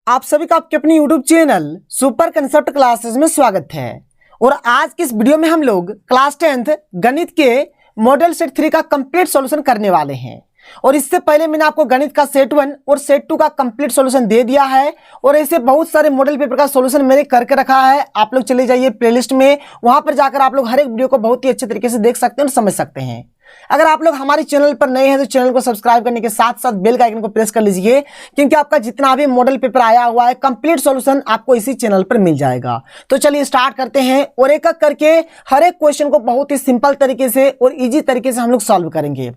आप सभी का आपके अपनी YouTube channel super concept classes में स्वागत है। और आज की इस वीडियो में हम लोग क्लास 10th गणित के मॉडल सेट 3 का कंप्लीट सॉल्यूशन करने वाले हैं। और इससे पहले मैंने आपको गणित का सेट 1 और सेट 2 का कंप्लीट सॉल्यूशन दे दिया है और ऐसे बहुत सारे मॉडल पेपर का सॉल्यूशन मैंने करके रखा है। आप लोग चले जाइए प्लेलिस्ट में, वहां पर जाकर आप लोग हर एक वीडियो को बहुत ही अच्छे तरीके से देख सकते हैं और समझ सकते हैं। अगर आप लोग हमारे चैनल पर नए हैं तो चैनल को सब्सक्राइब करने के साथ साथ बेल का आइकन को प्रेस कर लीजिए, क्योंकि आपका जितना भी मॉडल पेपर आया हुआ है कंप्लीट सॉल्यूशन आपको इसी चैनल पर मिल जाएगा। तो चलिए स्टार्ट करते हैं और एक एक करके हर एक क्वेश्चन को बहुत ही सिंपल तरीके से और इजी तरीके से हम लोग सॉल्व करेंगे।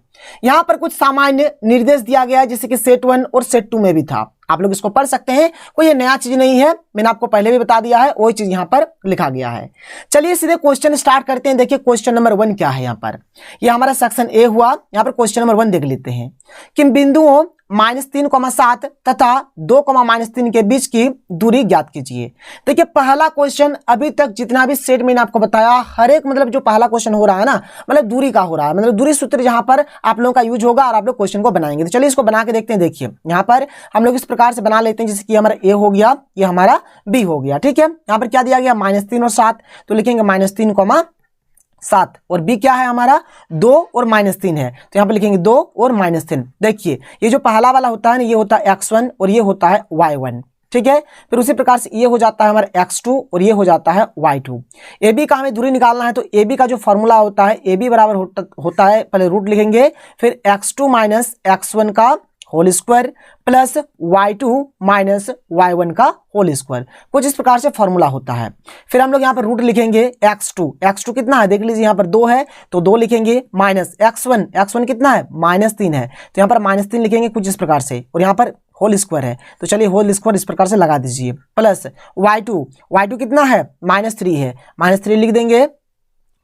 यहां पर कुछ सामान्य निर्देश दिया गया है, जैसे कि सेट 1 और सेट 2 में भी था। आप लोग इसको पढ़ सकते हैं, कोई ये नया चीज नहीं है, मैंने आपको पहले भी बता दिया है, वही चीज यहां पर लिखा गया है। चलिए सीधे क्वेश्चन स्टार्ट करते हैं। देखिए क्वेश्चन नंबर 1 क्या है। यहां पर ये हमारा सेक्शन ए हुआ। यहां पर क्वेश्चन नंबर 1 देख लेते हैं कि बिंदुओं -3,7 तथा 2,-3 के बीच की दूरी ज्ञात कीजिए। देखिए पहला क्वेश्चन अभी तक जितना भी सेट मैंने आपको बताया, हर एक मतलब जो पहला क्वेश्चन हो रहा है ना, मतलब दूरी का हो रहा है, मतलब दूरी सूत्र जहां पर आप लोगों का यूज होगा और आप लोग क्वेश्चन को बनाएंगे। तो चलिए इसको बना के देखते हैं। देखिए यहां पर हम लोग इस प्रकार से बना लेते हैं, जैसे कि हमारा ए हो गया, ये हमारा बी हो गया। ठीक है, यहां पर क्या दिया गया -3 और 7, तो लिखेंगे -3,7 और बी क्या है हमारा 2 और -3 है, तो यहां पर लिखेंगे 2 और -3। देखिए ये जो पहला वाला होता है ना, ये होता है x1 और ये होता है y1। ठीक है, फिर उसी प्रकार से ये हो जाता है हमारा x2 और ये हो जाता है y2। ए बी का हमें दूरी निकालना है, तो ए बी का जो फॉर्मूला होता है, ए बी बराबर होता है, पहले रूट लिखेंगे, फिर x2 - x1 का whole square plus y2 - y1 का होल स्क्वायर, कुछ इस प्रकार से फॉर्मूला होता है। फिर हम लोग यहाँ पर रूट लिखेंगे x2 कितना है, देख लीजिए यहाँ पर 2 है तो 2 लिखेंगे, माइनस x1 कितना है -3 है, तो यहाँ पर -3 लिखेंगे कुछ इस प्रकार से, और यहाँ पर होल स्क्वायर है, तो चलिए होल स्क्वायर इस प्रकार से लगा दीजिए, प्लस y2 कितना है -3 है, -3 लिख देंगे,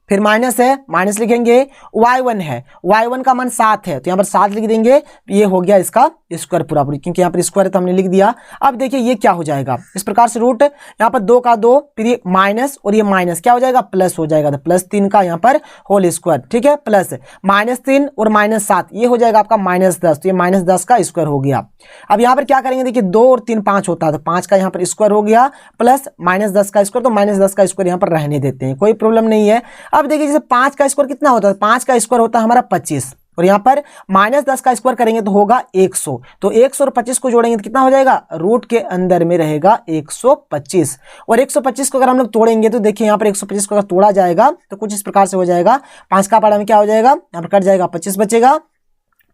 फिर माइनस है, माइनस लिखेंगे, y1 है, y1 का मान 7 है, तो यहाँ पर 7 लिख देंगे। ये हो गया इसका स्क्वायर पूरा, क्योंकि यहाँ पर स्क्वायर है तो हमने लिख दिया। अब देखिए ये क्या हो जाएगा, इस प्रकार से रूट यहाँ पर 2 का 2, फिर ये माइनस और ये माइनस क्या हो जाएगा, प्लस हो जाएगा, तो +3 का यहाँ पर होल स्क्वायर। ठीक है, प्लस -3 और -7 ये हो जाएगा आपका -10, तो ये -10 का स्क्वायर हो गया। अब यहाँ पर क्या करेंगे, देखिए 2 और 3 5 होता है, तो 5 का यहाँ पर स्क्वायर हो गया, प्लस -10 का स्क्वायर, तो -10 का स्क्वायर यहाँ पर रहने देते हैं, कोई प्रॉब्लम नहीं है। अब देखिए जैसे 5 का स्क्वायर कितना होता है, 5 का स्क्वायर होता है हमारा 25, और यहाँ पर -10 का स्क्वायर करेंगे तो होगा 100, तो 100 और 25 को जोड़ेंगे तो कितना हो जाएगा, रूट के अंदर में रहेगा 125, और 125 को अगर हम लोग तोड़ेंगे तो देखिए यहाँ पर 125 को अगर तोड़ा जाएगा तो कुछ इस प्रकार से हो जाएगा। 5 का पाड़ा में क्या हो जाएगा, यहाँ पर कट जाएगा, 25 बचेगा,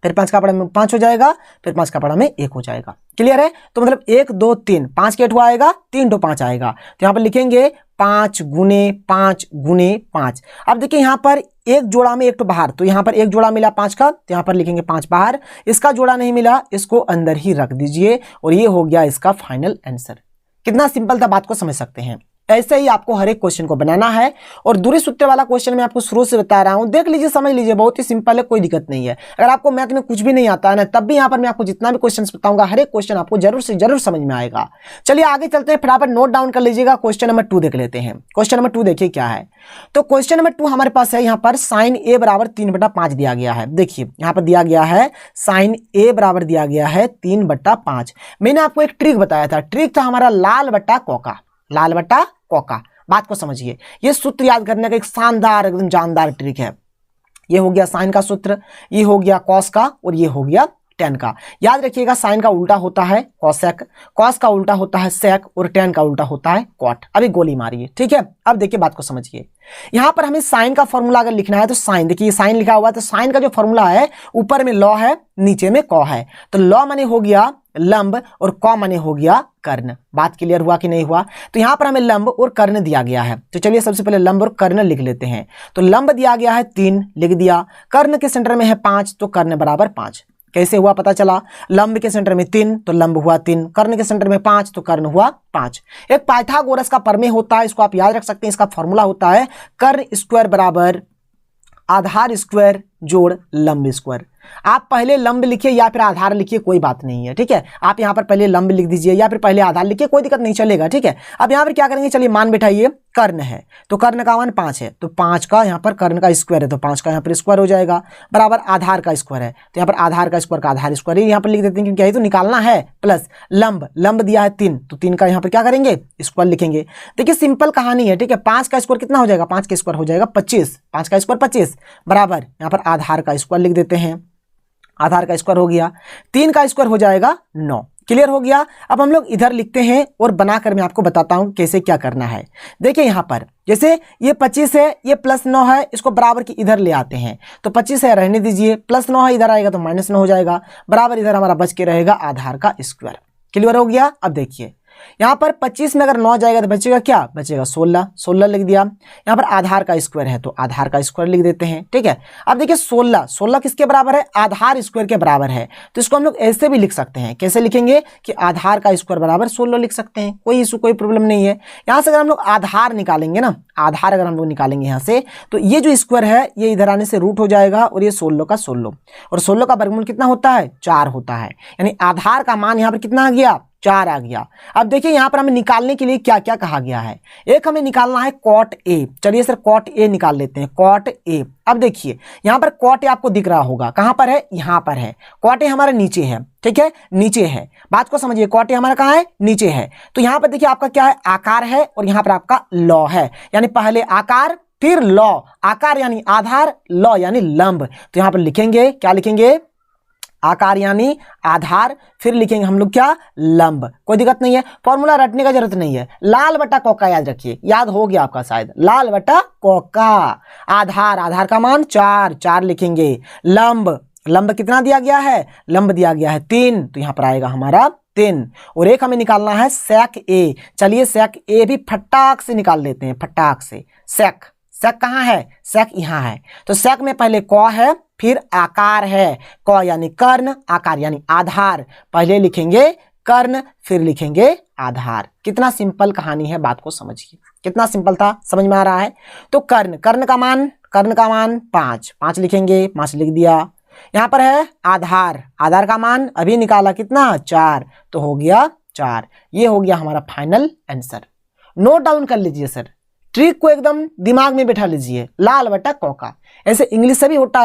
फिर 5 का पाड़ा में 5 हो जाएगा, फिर 5 का पाड़ा में 1 हो जाएगा। क्लियर है, तो मतलब 1 2 3 5 के 8 आएगा, 3 2 5 आएगा, तो यहाँ पर लिखेंगे 5 × 5 × 5। अब देखिए यहाँ पर एक जोड़ा में 1 तो बाहर, तो यहाँ पर एक जोड़ा मिला 5 का, तो यहाँ पर लिखेंगे 5 बाहर, इसका जोड़ा नहीं मिला, इसको अंदर ही रख दीजिए, और ये हो गया इसका फाइनल आंसर। कितना सिंपल था, बात को समझ सकते हैं। ऐसे ही आपको हर एक क्वेश्चन को बनाना है, और दूरी सूत्र वाला क्वेश्चन मैं आपको शुरू से बता रहा हूं, देख लीजिए, समझ लीजिए, बहुत ही सिंपल है, कोई दिक्कत नहीं है। अगर आपको मैथ में कुछ भी नहीं आता है ना, तब भी यहाँ पर मैं आपको जितना भी क्वेश्चन बताऊंगा, हर एक क्वेश्चन आपको जरूर से जरूर समझ में आएगा। चलिए आगे चलते हैं, फटाफट नोट डाउन कर लीजिएगा। क्वेश्चन नंबर 2 देख लेते हैं। क्वेश्चन नंबर 2 देखिए क्या है, तो क्वेश्चन नंबर 2 हमारे पास है, यहाँ पर sin a बराबर 3/5 दिया गया है। देखिए यहाँ पर दिया गया है sin a बराबर दिया गया है 3/5। मैंने आपको एक ट्रिक बताया था, ट्रिक था हमारा लाल बट्टा कौका। बात को समझिए, ये सूत्र याद करने का एक शानदार एकदम जानदार ट्रिक है। ये हो गया साइन का सूत्र, ये हो गया कॉस का, और ये हो गया टेन का। याद रखिएगा, साइन का उल्टा होता है कॉसेक, कॉस का उल्टा होता है सेक, और टेन का उल्टा होता है कॉट। अभी गोली मारिए, ठीक है। अब देखिए बात को समझिए, यहां पर हमें साइन का फॉर्मूला अगर लिखना है तो साइन, देखिए साइन लिखा हुआ है, तो साइन का जो फॉर्मूला है, ऊपर में लॉ है, नीचे में कॉ है, तो लॉ माने हो गया लंब और कॉ माने हो गया कर्ण। बात क्लियर हुआ कि नहीं हुआ, तो यहां पर हमें लंब और कर्ण दिया गया है, तो चलिए सबसे पहले लंब और कर्ण लिख लेते हैं। तो लंब दिया गया है 3, लिख दिया, कर्ण के सेंटर में है 5, तो कर्ण बराबर 5। कैसे हुआ पता चला, लंब के सेंटर में 3 तो लंब हुआ 3, कर्ण के सेंटर में 5 तो कर्ण हुआ 5। एक पाइथागोरस का प्रमेय होता है, इसको आप याद रख सकते हैं, इसका फॉर्मूला होता है कर्ण स्क्वायर बराबर आधार स्क्वायर जोड़ लंब स्क्वायर। आप पहले लंब लिखिए या फिर आधार लिखिए, कोई बात नहीं है, ठीक है। आप यहाँ पर पहले लंब लिख दीजिए या फिर पहले आधार लिखिए, कोई दिक्कत नहीं, चलेगा, ठीक है। अब यहाँ पर क्या करेंगे, चलिए मान बैठाइए कर्ण है तो कर्ण का मान 5 है, तो 5 का यहाँ पर कर्ण का स्क्वायर है तो 5 का यहाँ पर स्क्वायर हो जाएगा, बराबर आधार का स्क्वायर है तो यहाँ पर आधार का स्क्वायर का आधार स्क्वायर यहाँ पर लिख देते हैं क्योंकि यही तो निकालना है, प्लस लंब, लंब दिया है 3 तो 3 का यहाँ पर क्या करेंगे, स्क्वायर लिखेंगे। देखिए सिंपल कहानी है, ठीक है। 5 का स्क्वायर कितना हो जाएगा, 5 का स्क्वायर हो जाएगा 25, 5 का स्क्वायर 25, बराबर यहाँ पर आधार का स्क्वायर लिख देते हैं, आधार का स्क्वायर हो गया, 3 का स्क्वायर हो जाएगा 9। क्लियर हो गया। अब हम लोग इधर लिखते हैं और बनाकर मैं आपको बताता हूं कैसे क्या करना है। देखिए यहां पर जैसे ये 25 है, ये प्लस 9 है, इसको बराबर की इधर ले आते हैं तो 25 है रहने दीजिए, प्लस 9 है इधर आएगा तो -9 हो जाएगा, बराबर इधर हमारा बच के रहेगा आधार का स्क्वायर। क्लियर हो गया। अब देखिए यहाँ पर 25 में अगर 9 जाएगा तो बचेगा क्या, बचेगा 16, 16 लिख दिया। यहाँ पर आधार का स्क्वायर है तो आधार का स्क्वायर लिख देते हैं, ठीक है। अब देखिए 16, 16 किसके बराबर है, आधार स्क्वायर के बराबर है, तो इसको हम लोग ऐसे भी लिख सकते हैं। कैसे लिखेंगे कि आधार का स्क्वायर बराबर 16 लिख सकते हैं, कोई इशू कोई प्रॉब्लम नहीं है। यहाँ से अगर हम लोग आधार निकालेंगे ना, आधार अगर हम लोग निकालेंगे यहाँ से तो ये जो स्क्वायर है ये इधर आने से रूट हो जाएगा और ये 16 का 16, और 16 का वर्गमूल कितना होता है, 4 होता है, यानी आधार का मान यहाँ पर कितना आ गया, 4 आ गया। अब देखिए यहाँ पर हमें निकालने के लिए क्या क्या कहा गया है, एक हमें निकालना है कॉट ए। चलिए सर कॉट ए निकाल लेते हैं, कॉट ए। अब देखिए यहाँ पर कॉट ए आपको दिख रहा होगा, कहां पर है, यहाँ पर है। कॉट ए हमारा नीचे है, ठीक है, नीचे है, बात को समझिए। कॉट ए हमारा कहाँ है, नीचे है। तो यहाँ पर देखिए आपका क्या है, आकार है और यहाँ पर आपका लॉ है, यानी पहले आकार फिर लॉ, आकार यानी आधार, लॉ यानी लंब। तो यहाँ पर लिखेंगे, क्या लिखेंगे, आकार यानी आधार, फिर लिखेंगे हम लोग क्या, लंब। कोई दिक्कत नहीं है, फॉर्मूला रटने का जरूरत नहीं है, लाल बटा कौका याद रखिए, याद हो गया आपका शायद, लाल बटा कौका। आधार, आधार का मान 4, 4 लिखेंगे। लंब, लंब कितना दिया गया है, लंब दिया गया है 3, तो यहाँ पर आएगा हमारा 3। और एक हमें निकालना है सेक ए। चलिए सेक ए भी फटाक से निकाल लेते हैं, फटाक से। सेक, सेक कहाँ है, सेक यहाँ है। तो सेक में पहले क है फिर आकार है, क यानी कर्ण, आकार यानी आधार, पहले लिखेंगे कर्ण फिर लिखेंगे आधार। कितना सिंपल कहानी है, बात को समझिए, कितना सिंपल था, समझ में आ रहा है। तो कर्ण, कर्ण का मान, कर्ण का मान 5, 5 लिखेंगे, 5 लिख दिया। यहाँ पर है आधार, आधार का मान अभी निकाला कितना, 4, तो हो गया 4। ये हो गया हमारा फाइनल आंसर। नोट डाउन कर लीजिए सर, ट्रिक को एकदम दिमाग में बैठा लीजिए, लाल बटा कौका। ऐसे इंग्लिश से भी होता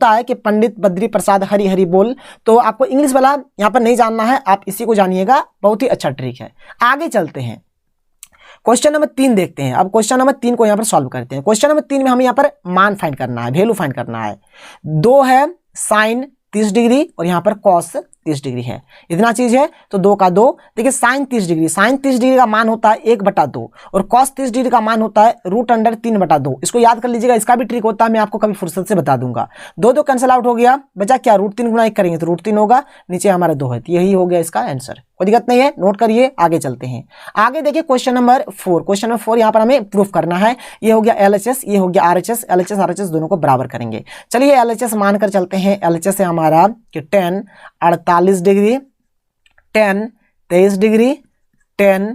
है कि पंडित बद्री प्रसाद हरि हरि बोल, तो आपको इंग्लिश वाला यहाँ पर नहीं जानना है, आप इसी को जानिएगा, बहुत ही अच्छा ट्रिक है। आगे चलते हैं, क्वेश्चन नंबर 3 देखते हैं। अब क्वेश्चन नंबर 3 को यहाँ पर सॉल्व करते हैं। क्वेश्चन नंबर 3 में हमें यहाँ पर मान फाइंड करना है, वैल्यू फाइंड करना है। 2 है साइन 30 डिग्री और यहाँ पर कॉस 30 डिग्री है, इतना चीज है। तो 2 का 2, देखिए साइन 30 डिग्री, साइन 30 डिग्री का मान होता है 1/2 और कॉस 30 डिग्री का मान होता है √3/2। इसको याद कर लीजिएगा, इसका भी ट्रिक होता है, मैं आपको कभी फुर्सत से बता दूंगा। 2 कैंसिल आउट हो गया, बचा क्या, √3 गुना 1 करेंगे तो √3 होगा, नीचे हमारा 2 है, तो यही हो गया इसका आंसर। कोई दिक्कत नहीं है, नोट करिए। आगे चलते हैं, आगे देखिए क्वेश्चन नंबर 4। क्वेश्चन नंबर 4 यहाँ पर हमें प्रूफ करना है। ये हो गया LHS, ये हो गया RHS, LHS RHS दोनों को बराबर करेंगे। चलिए LHS मानकर चलते हैं। LHS है हमारा कि 10 48 डिग्री, 10 23 डिग्री, 10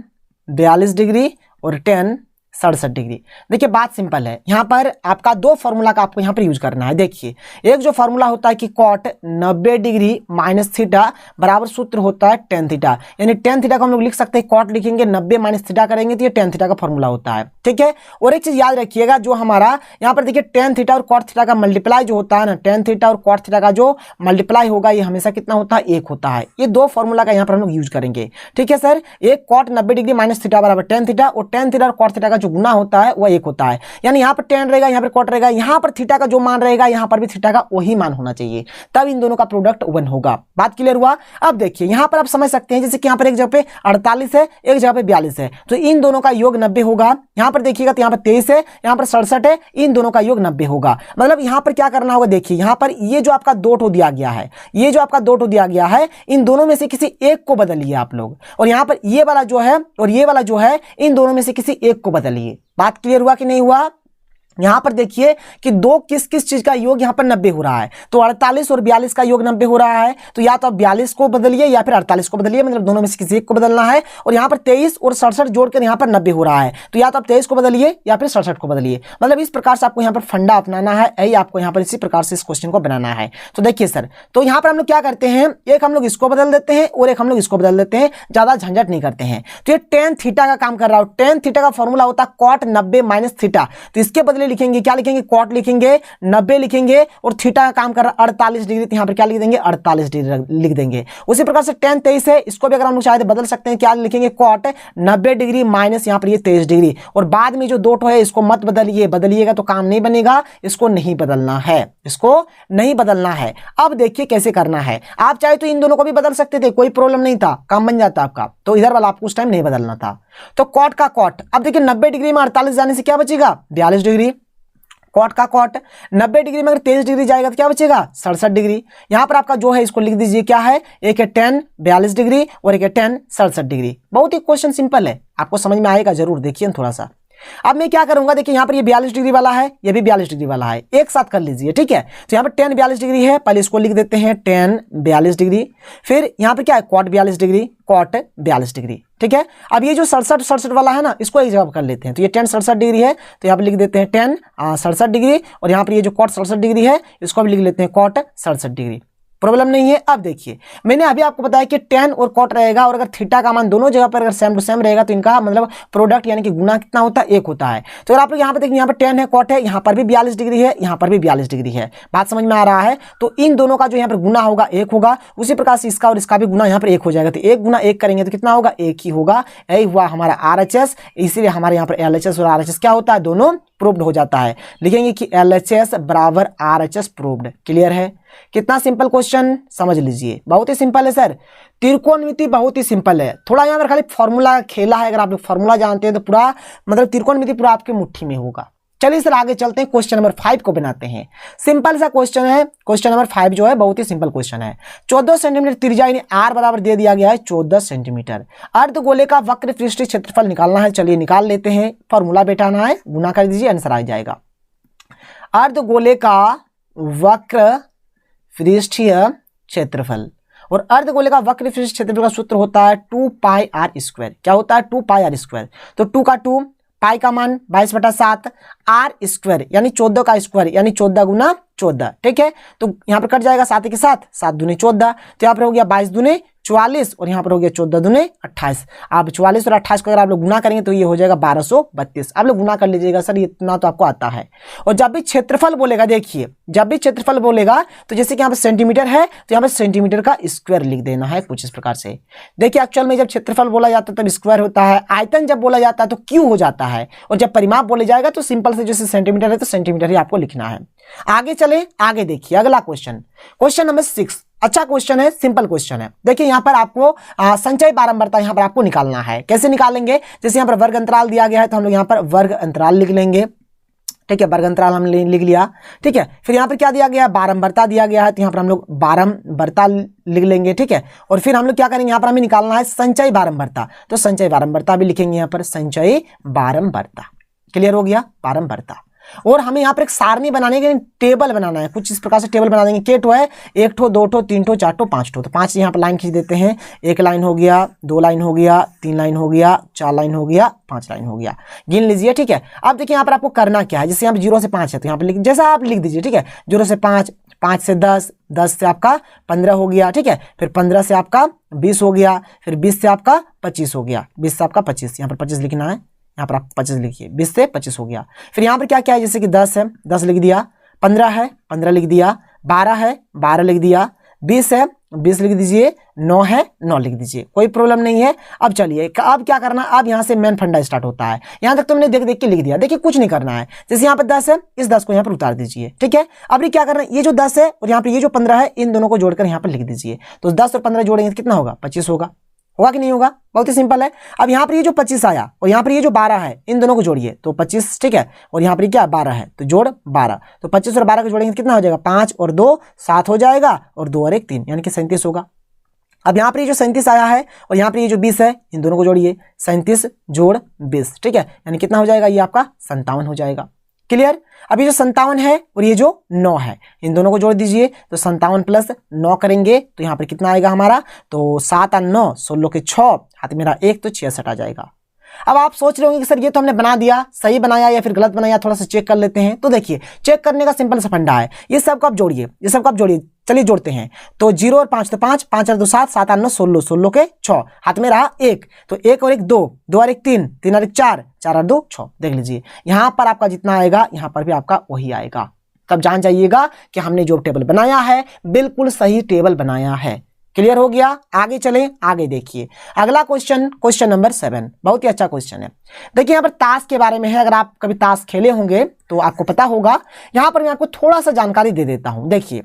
42 डिग्री और 10 67 डिग्री। देखिए बात सिंपल है, यहाँ पर आपका 2 फॉर्मूला का आपको यहाँ पर यूज करना है। देखिए एक जो फॉर्मूला होता है कि कॉट 90 डिग्री माइनस थीटा बराबर सूत्र होता है tan थीटा, यानी tan थीटा को हम लोग लिख सकते हैं, कॉट लिखेंगे 90 माइनस थीटा करेंगे तो ये tan थीटा का फॉर्मूला होता है, ठीक है। और एक चीज याद रखिएगा, जो हमारा यहाँ पर देखिए tan थीटा और कॉट थीटा का मल्टीप्लाई जो होता है ना, tan थीटा और कॉट थीटा का जो मल्टीप्लाई होगा ये हमेशा कितना होता है, 1 होता है। ये 2 फॉर्मूला का यहाँ पर हम लोग यूज करेंगे, ठीक है सर। एक कॉट 90 डिग्री माइनस थीटा बराबर tan थीटा, और tan थीटा और कॉट थीटा का जो गुना होता है वह 1 होता है, यानी यहाँ पर tan रहेगा, यहाँ पर कॉट रहेगा, यहाँ पर थीटा का जो मान रहेगा यहाँ पर भी थीटा का वही मान होना चाहिए, तब इन दोनों का प्रोडक्ट 1 होगा। बात क्लियर हुआ। अब देखिए यहाँ पर आप समझ सकते हैं, जैसे कि यहाँ पर एक जगह पे 48 है, एक जगह पे 42 है, तो इन दोनों का योग 90 होगा। यहाँ पर देखिएगा तो यहाँ पर 23 है, यहाँ पर 67 है, इन दोनों का योग 90 होगा। मतलब यहाँ पर क्या करना होगा, देखिए यहाँ पर ये जो आपका 2 ठो दिया गया है, ये जो आपका 2 ठो दिया गया है, इन दोनों में से किसी एक को बदलिए आप लोग, और यहाँ पर ये वाला जो है और ये वाला जो है, इन दोनों में से किसी एक को बदलिए। बात क्लियर हुआ कि नहीं हुआ। यहां पर देखिए कि दो किस किस चीज का योग यहां पर 90 हो रहा है, तो 48 और 42 का योग 90 हो रहा है, तो या तो आप 42 को बदलिए या फिर 48 को बदलिए, मतलब दोनों में से किसी एक को बदलना है। और यहां पर 23 और 67 जोड़कर यहां पर 90 हो रहा है, तो या तो आप 23 को बदलिए या फिर 67 को बदलिए। मतलब इस प्रकार से आपको यहां पर फंडा अपनाना है, यही आपको यहां पर इसी प्रकार से इस क्वेश्चन को बनाना है। तो देखिए सर, तो यहां पर हम लोग क्या करते हैं, एक हम लोग इसको बदल देते हैं और एक हम लोग इसको बदल देते हैं, ज्यादा झंझट नहीं करते हैं। तो ये tan थीटा का काम कर रहा हो, tan थीटा का फॉर्मूला होता है cot 90 माइनस थीटा, तो इसके बदले लिखेंगे, क्या लिखेंगे, कॉट लिखेंगे, 90 लिखेंगे, और थीटा का काम कर रहा है 48 डिग्री, तो यहां पर क्या लिख देंगे, 48 डिग्री लिख देंगे। उसी प्रकार से tan 23 है, इसको भी अगर हम लोग चाहे तो बदल सकते हैं, क्या लिखेंगे, कॉट 90 डिग्री माइनस यहां पर ये 23 डिग्री, और बाद में जो दो ठो है इसको मत बदलिए, बदलिएगा तो काम नहीं बनेगा, इसको नहीं बदलना है, इसको नहीं बदलना है। अब देखिए कैसे करना है, आप चाहे तो इन दोनों को भी बदल सकते थे, कोई प्रॉब्लम नहीं था, काम बन जाता आपका, तो इधर वाला आपको उस टाइम नहीं बदलना था। तो कॉट का कॉट, अब देखिए 90 डिग्री में 48 जाने से क्या बचेगा, 42 डिग्री, कॉट का कॉट 90 डिग्री में अगर 23 डिग्री जाएगा तो क्या बचेगा, 67 डिग्री। यहां पर आपका जो है इसको लिख दीजिए, क्या है, एक है tan 42 डिग्री और एक है tan 67 डिग्री। बहुत ही क्वेश्चन सिंपल है, आपको समझ में आएगा जरूर, देखिए थोड़ा सा। अब मैं क्या करूंगा, देखिए यहां पर ये 42 डिग्री वाला है, ये भी 42 डिग्री वाला है, एक साथ कर लीजिए, ठीक है। तो यहां पर tan 42 डिग्री है, पहले इसको लिख देते हैं tan 42 डिग्री, फिर यहां पर क्या है, cot 42 डिग्री, cot 42 डिग्री, ठीक है। अब ये जो 67 वाला है ना, इसको एक जगह कर लेते हैं, तो ये tan 67 डिग्री है, तो यहाँ पर लिख देते हैं tan 67 डिग्री, और यहाँ पर ये जो cot 67 डिग्री है इसको भी लिख लेते हैं cot 67 डिग्री, प्रॉब्लम नहीं है। अब देखिए मैंने अभी आपको बताया कि tan और cot रहेगा, और अगर थीटा का मान दोनों जगह पर अगर सेम टू सेम रहेगा तो इनका मतलब प्रोडक्ट यानी कि गुना कितना होता है, एक होता है। तो अगर आप लोग यहाँ पर देखिए, यहाँ पर tan है, cot है, यहाँ पर भी 42 डिग्री है, यहाँ पर भी 42 डिग्री है, बात समझ में आ रहा है। तो इन दोनों का जो यहाँ पर गुना होगा एक होगा, उसी प्रकार से इसका और इसका भी गुना यहाँ पर एक हो जाएगा, तो एक गुना एक करेंगे तो कितना होगा, एक ही होगा। यही हुआ हमारा RHS, इसीलिए हमारे यहाँ पर LHS और RHS क्या होता है, दोनों प्रूव्ड हो जाता है। लिखेंगे कि LHS बराबर RHS प्रूव्ड। क्लियर है, कितना सिंपल क्वेश्चन, समझ लीजिए, बहुत ही सिंपल है सर। त्रिकोणमिति बहुत ही सिंपल है, थोड़ा यहाँ पर खाली फॉर्मूला खेला है, अगर आप लोग फॉर्मूला जानते हैं तो पूरा मतलब त्रिकोणमिति पूरा आपके मुट्ठी में होगा। चलिए सर आगे चलते हैं, क्वेश्चन नंबर 5 को बनाते हैं। सिंपल सा क्वेश्चन है, क्वेश्चन नंबर 5 जो है बहुत ही सिंपल क्वेश्चन है। 14 सेंटीमीटर त्रिज्या यानी r बराबर दे दिया गया है 14 सेंटीमीटर। अर्धगोले का वक्र पृष्ठीय क्षेत्रफल निकालना है, चलिए निकाल लेते हैं, फॉर्मूला बैठाना है, गुना कर दीजिए, आंसर आ जाएगा। अर्धगोले का वक्र पृष्ठीय क्षेत्रफल, और अर्धगोले का वक्र पृष्ठीय क्षेत्रफल का सूत्र होता है 2 पाई r स्क्वायर। क्या होता है, 2 पाई r स्क्वायर, तो 2 का 2, पाई का मान 22/7, r स्क्वायर यानी 14 का स्क्वायर यानी 14 गुना 14, ठीक है। तो यहाँ पर कट जाएगा 7 के साथ, 7 दूने 14, तो यहाँ पर हो गया 22 दूने 44, और यहाँ पर हो गया 14 दूने 28। आप 44 और 28 को अगर आप लोग गुना करेंगे तो ये हो जाएगा 1232। आप लोग गुना कर लीजिएगा सर, इतना तो आपको आता है। और जब भी क्षेत्रफल बोलेगा, देखिए जब भी क्षेत्रफल बोलेगा तो जैसे कि यहाँ पर सेंटीमीटर है तो यहाँ पर सेंटीमीटर का स्क्वायर लिख देना है कुछ इस प्रकार से। देखिए एक्चुअल में जब क्षेत्रफल बोला जाता है तब स्क्वायर होता है, आयतन जब बोला जाता है तो क्यू हो जाता है, और जब परिमाप बोले जाएगा तो सिंपल से जैसे सेंटीमीटर है तो सेंटीमीटर ही आपको लिखना है। आगे चले, आगे देखिए अगला क्वेश्चन, क्वेश्चन नंबर 6। अच्छा क्वेश्चन है, सिंपल क्वेश्चन है। देखिए यहाँ पर आपको संचय बारंबारता यहाँ पर आपको निकालना है। कैसे निकालेंगे, जैसे यहाँ पर वर्ग अंतराल दिया गया है तो हम लोग यहाँ पर वर्ग अंतराल लिख लेंगे, ठीक है, वर्ग अंतराल हम लिख लिया, ठीक है। फिर यहाँ पर क्या दिया गया है, बारंबारता दिया गया है, तो यहाँ पर हम लोग बारंबारता लिख लेंगे, ठीक है। और फिर हम लोग क्या करेंगे, यहाँ पर हमें निकालना है संचय बारंबारता, तो संचय बारंबारता भी लिखेंगे यहाँ पर, संचय बारंबारता। क्लियर हो गया, बारंबारता। और हमें यहाँ पर एक सारणी बनाने के टेबल बनाना है, कुछ इस प्रकार से टेबल बना देंगे। के ठो है, 1 ठो 2 ठो 3 ठो 4 ठो 5 ठो, तो 5 यहाँ पर लाइन खींच देते हैं। 1 लाइन हो गया, 2 लाइन हो गया, 3 लाइन हो गया, 4 लाइन हो गया, 5 लाइन हो गया, गिन लीजिए, ठीक है। अब देखिए यहाँ पर आपको करना क्या है, जैसे यहाँ पर 0 से 5 है तो यहाँ पर जैसा आप लिख दीजिए, ठीक है। 0 से 5, 5 से 10, 10 से आपका 15 हो गया, ठीक है। फिर 15 से आपका 20 हो गया, फिर 20 से आपका 25 हो गया, 20 से आपका 25, यहाँ पर 25 लिखना है, यहाँ पर आप 25 लिखिए, 20 से 25 हो गया। फिर यहाँ पर क्या क्या है, जैसे कि 10 है 10 लिख दिया, 15 है 15 लिख दिया, 12 है 12 लिख दिया, 20 है 20 लिख दीजिए, 9 है 9 लिख दीजिए, कोई प्रॉब्लम नहीं है। अब चलिए अब क्या करना, अब यहाँ से मेन फंडा स्टार्ट होता है। यहाँ तक तो मैंने देख देख के लिख दिया, देखिए कुछ नहीं करना है। जैसे यहाँ पर 10 है, इस 10 को यहाँ पर उतार दीजिए, ठीक है। अब ये क्या करना है, ये जो 10 है और यहाँ पर ये जो 15 है, इन दोनों को जोड़कर यहाँ पर लिख दीजिए। तो 10 और 15 जोड़ेंगे तो कितना होगा, 25 होगा, होगा कि नहीं होगा, बहुत ही सिंपल है। अब यहाँ पर ये जो 25 आया और यहाँ पर ये जो 12 है, इन दोनों को जोड़िए तो 25, ठीक है। और यहाँ पर क्या 12 है तो जोड़ 12, तो 25 और 12 को जोड़ेंगे तो कितना हो जाएगा, 5 और 2 7 हो जाएगा, और 2 और 1 3, यानी कि 37 होगा। अब यहाँ पर ये जो 37 आया है और यहाँ पर ये जो 20 है, इन दोनों को जोड़िए, 37 जोड़ 20, ठीक है, यानी कितना हो जाएगा, ये आपका 57 हो जाएगा। क्लियर। अभी जो 57 है और ये जो 9 है, इन दोनों को जोड़ दीजिए तो 57 प्लस 9 करेंगे तो यहाँ पर कितना आएगा हमारा, तो 7 और 9 16 के 6, हाथ मेरा 1 तो 66 आ जाएगा। अब आप सोच रहे होंगे कि सर ये तो हमने बना दिया, सही बनाया या फिर गलत बनाया, थोड़ा सा चेक कर लेते हैं। तो देखिए चेक करने का सिंपल सा फंडा है, ये सब को आप जोड़िए, ये सब को आप जोड़िए, चलिए जोड़ते हैं। तो 0 और 5 तो 5, 5 और 2 7, 7 और 9 16, 16 के 6, हाथ में रहा 1, तो 1 और 1 2, 2 और 1 3, 3 और 1 4, 4 और 2 6। देख लीजिए यहाँ पर आपका जितना आएगा यहाँ पर भी आपका वही आएगा। तब जान जाइएगा कि हमने जो टेबल बनाया है बिल्कुल सही टेबल बनाया है। क्लियर हो गया। आगे चलें, आगे देखिए अगला क्वेश्चन, क्वेश्चन नंबर 7, बहुत ही अच्छा क्वेश्चन है। देखिए यहाँ पर ताश के बारे में है, अगर आप कभी ताश खेले होंगे तो आपको पता होगा। यहाँ पर मैं आपको थोड़ा सा जानकारी दे देता हूं। देखिए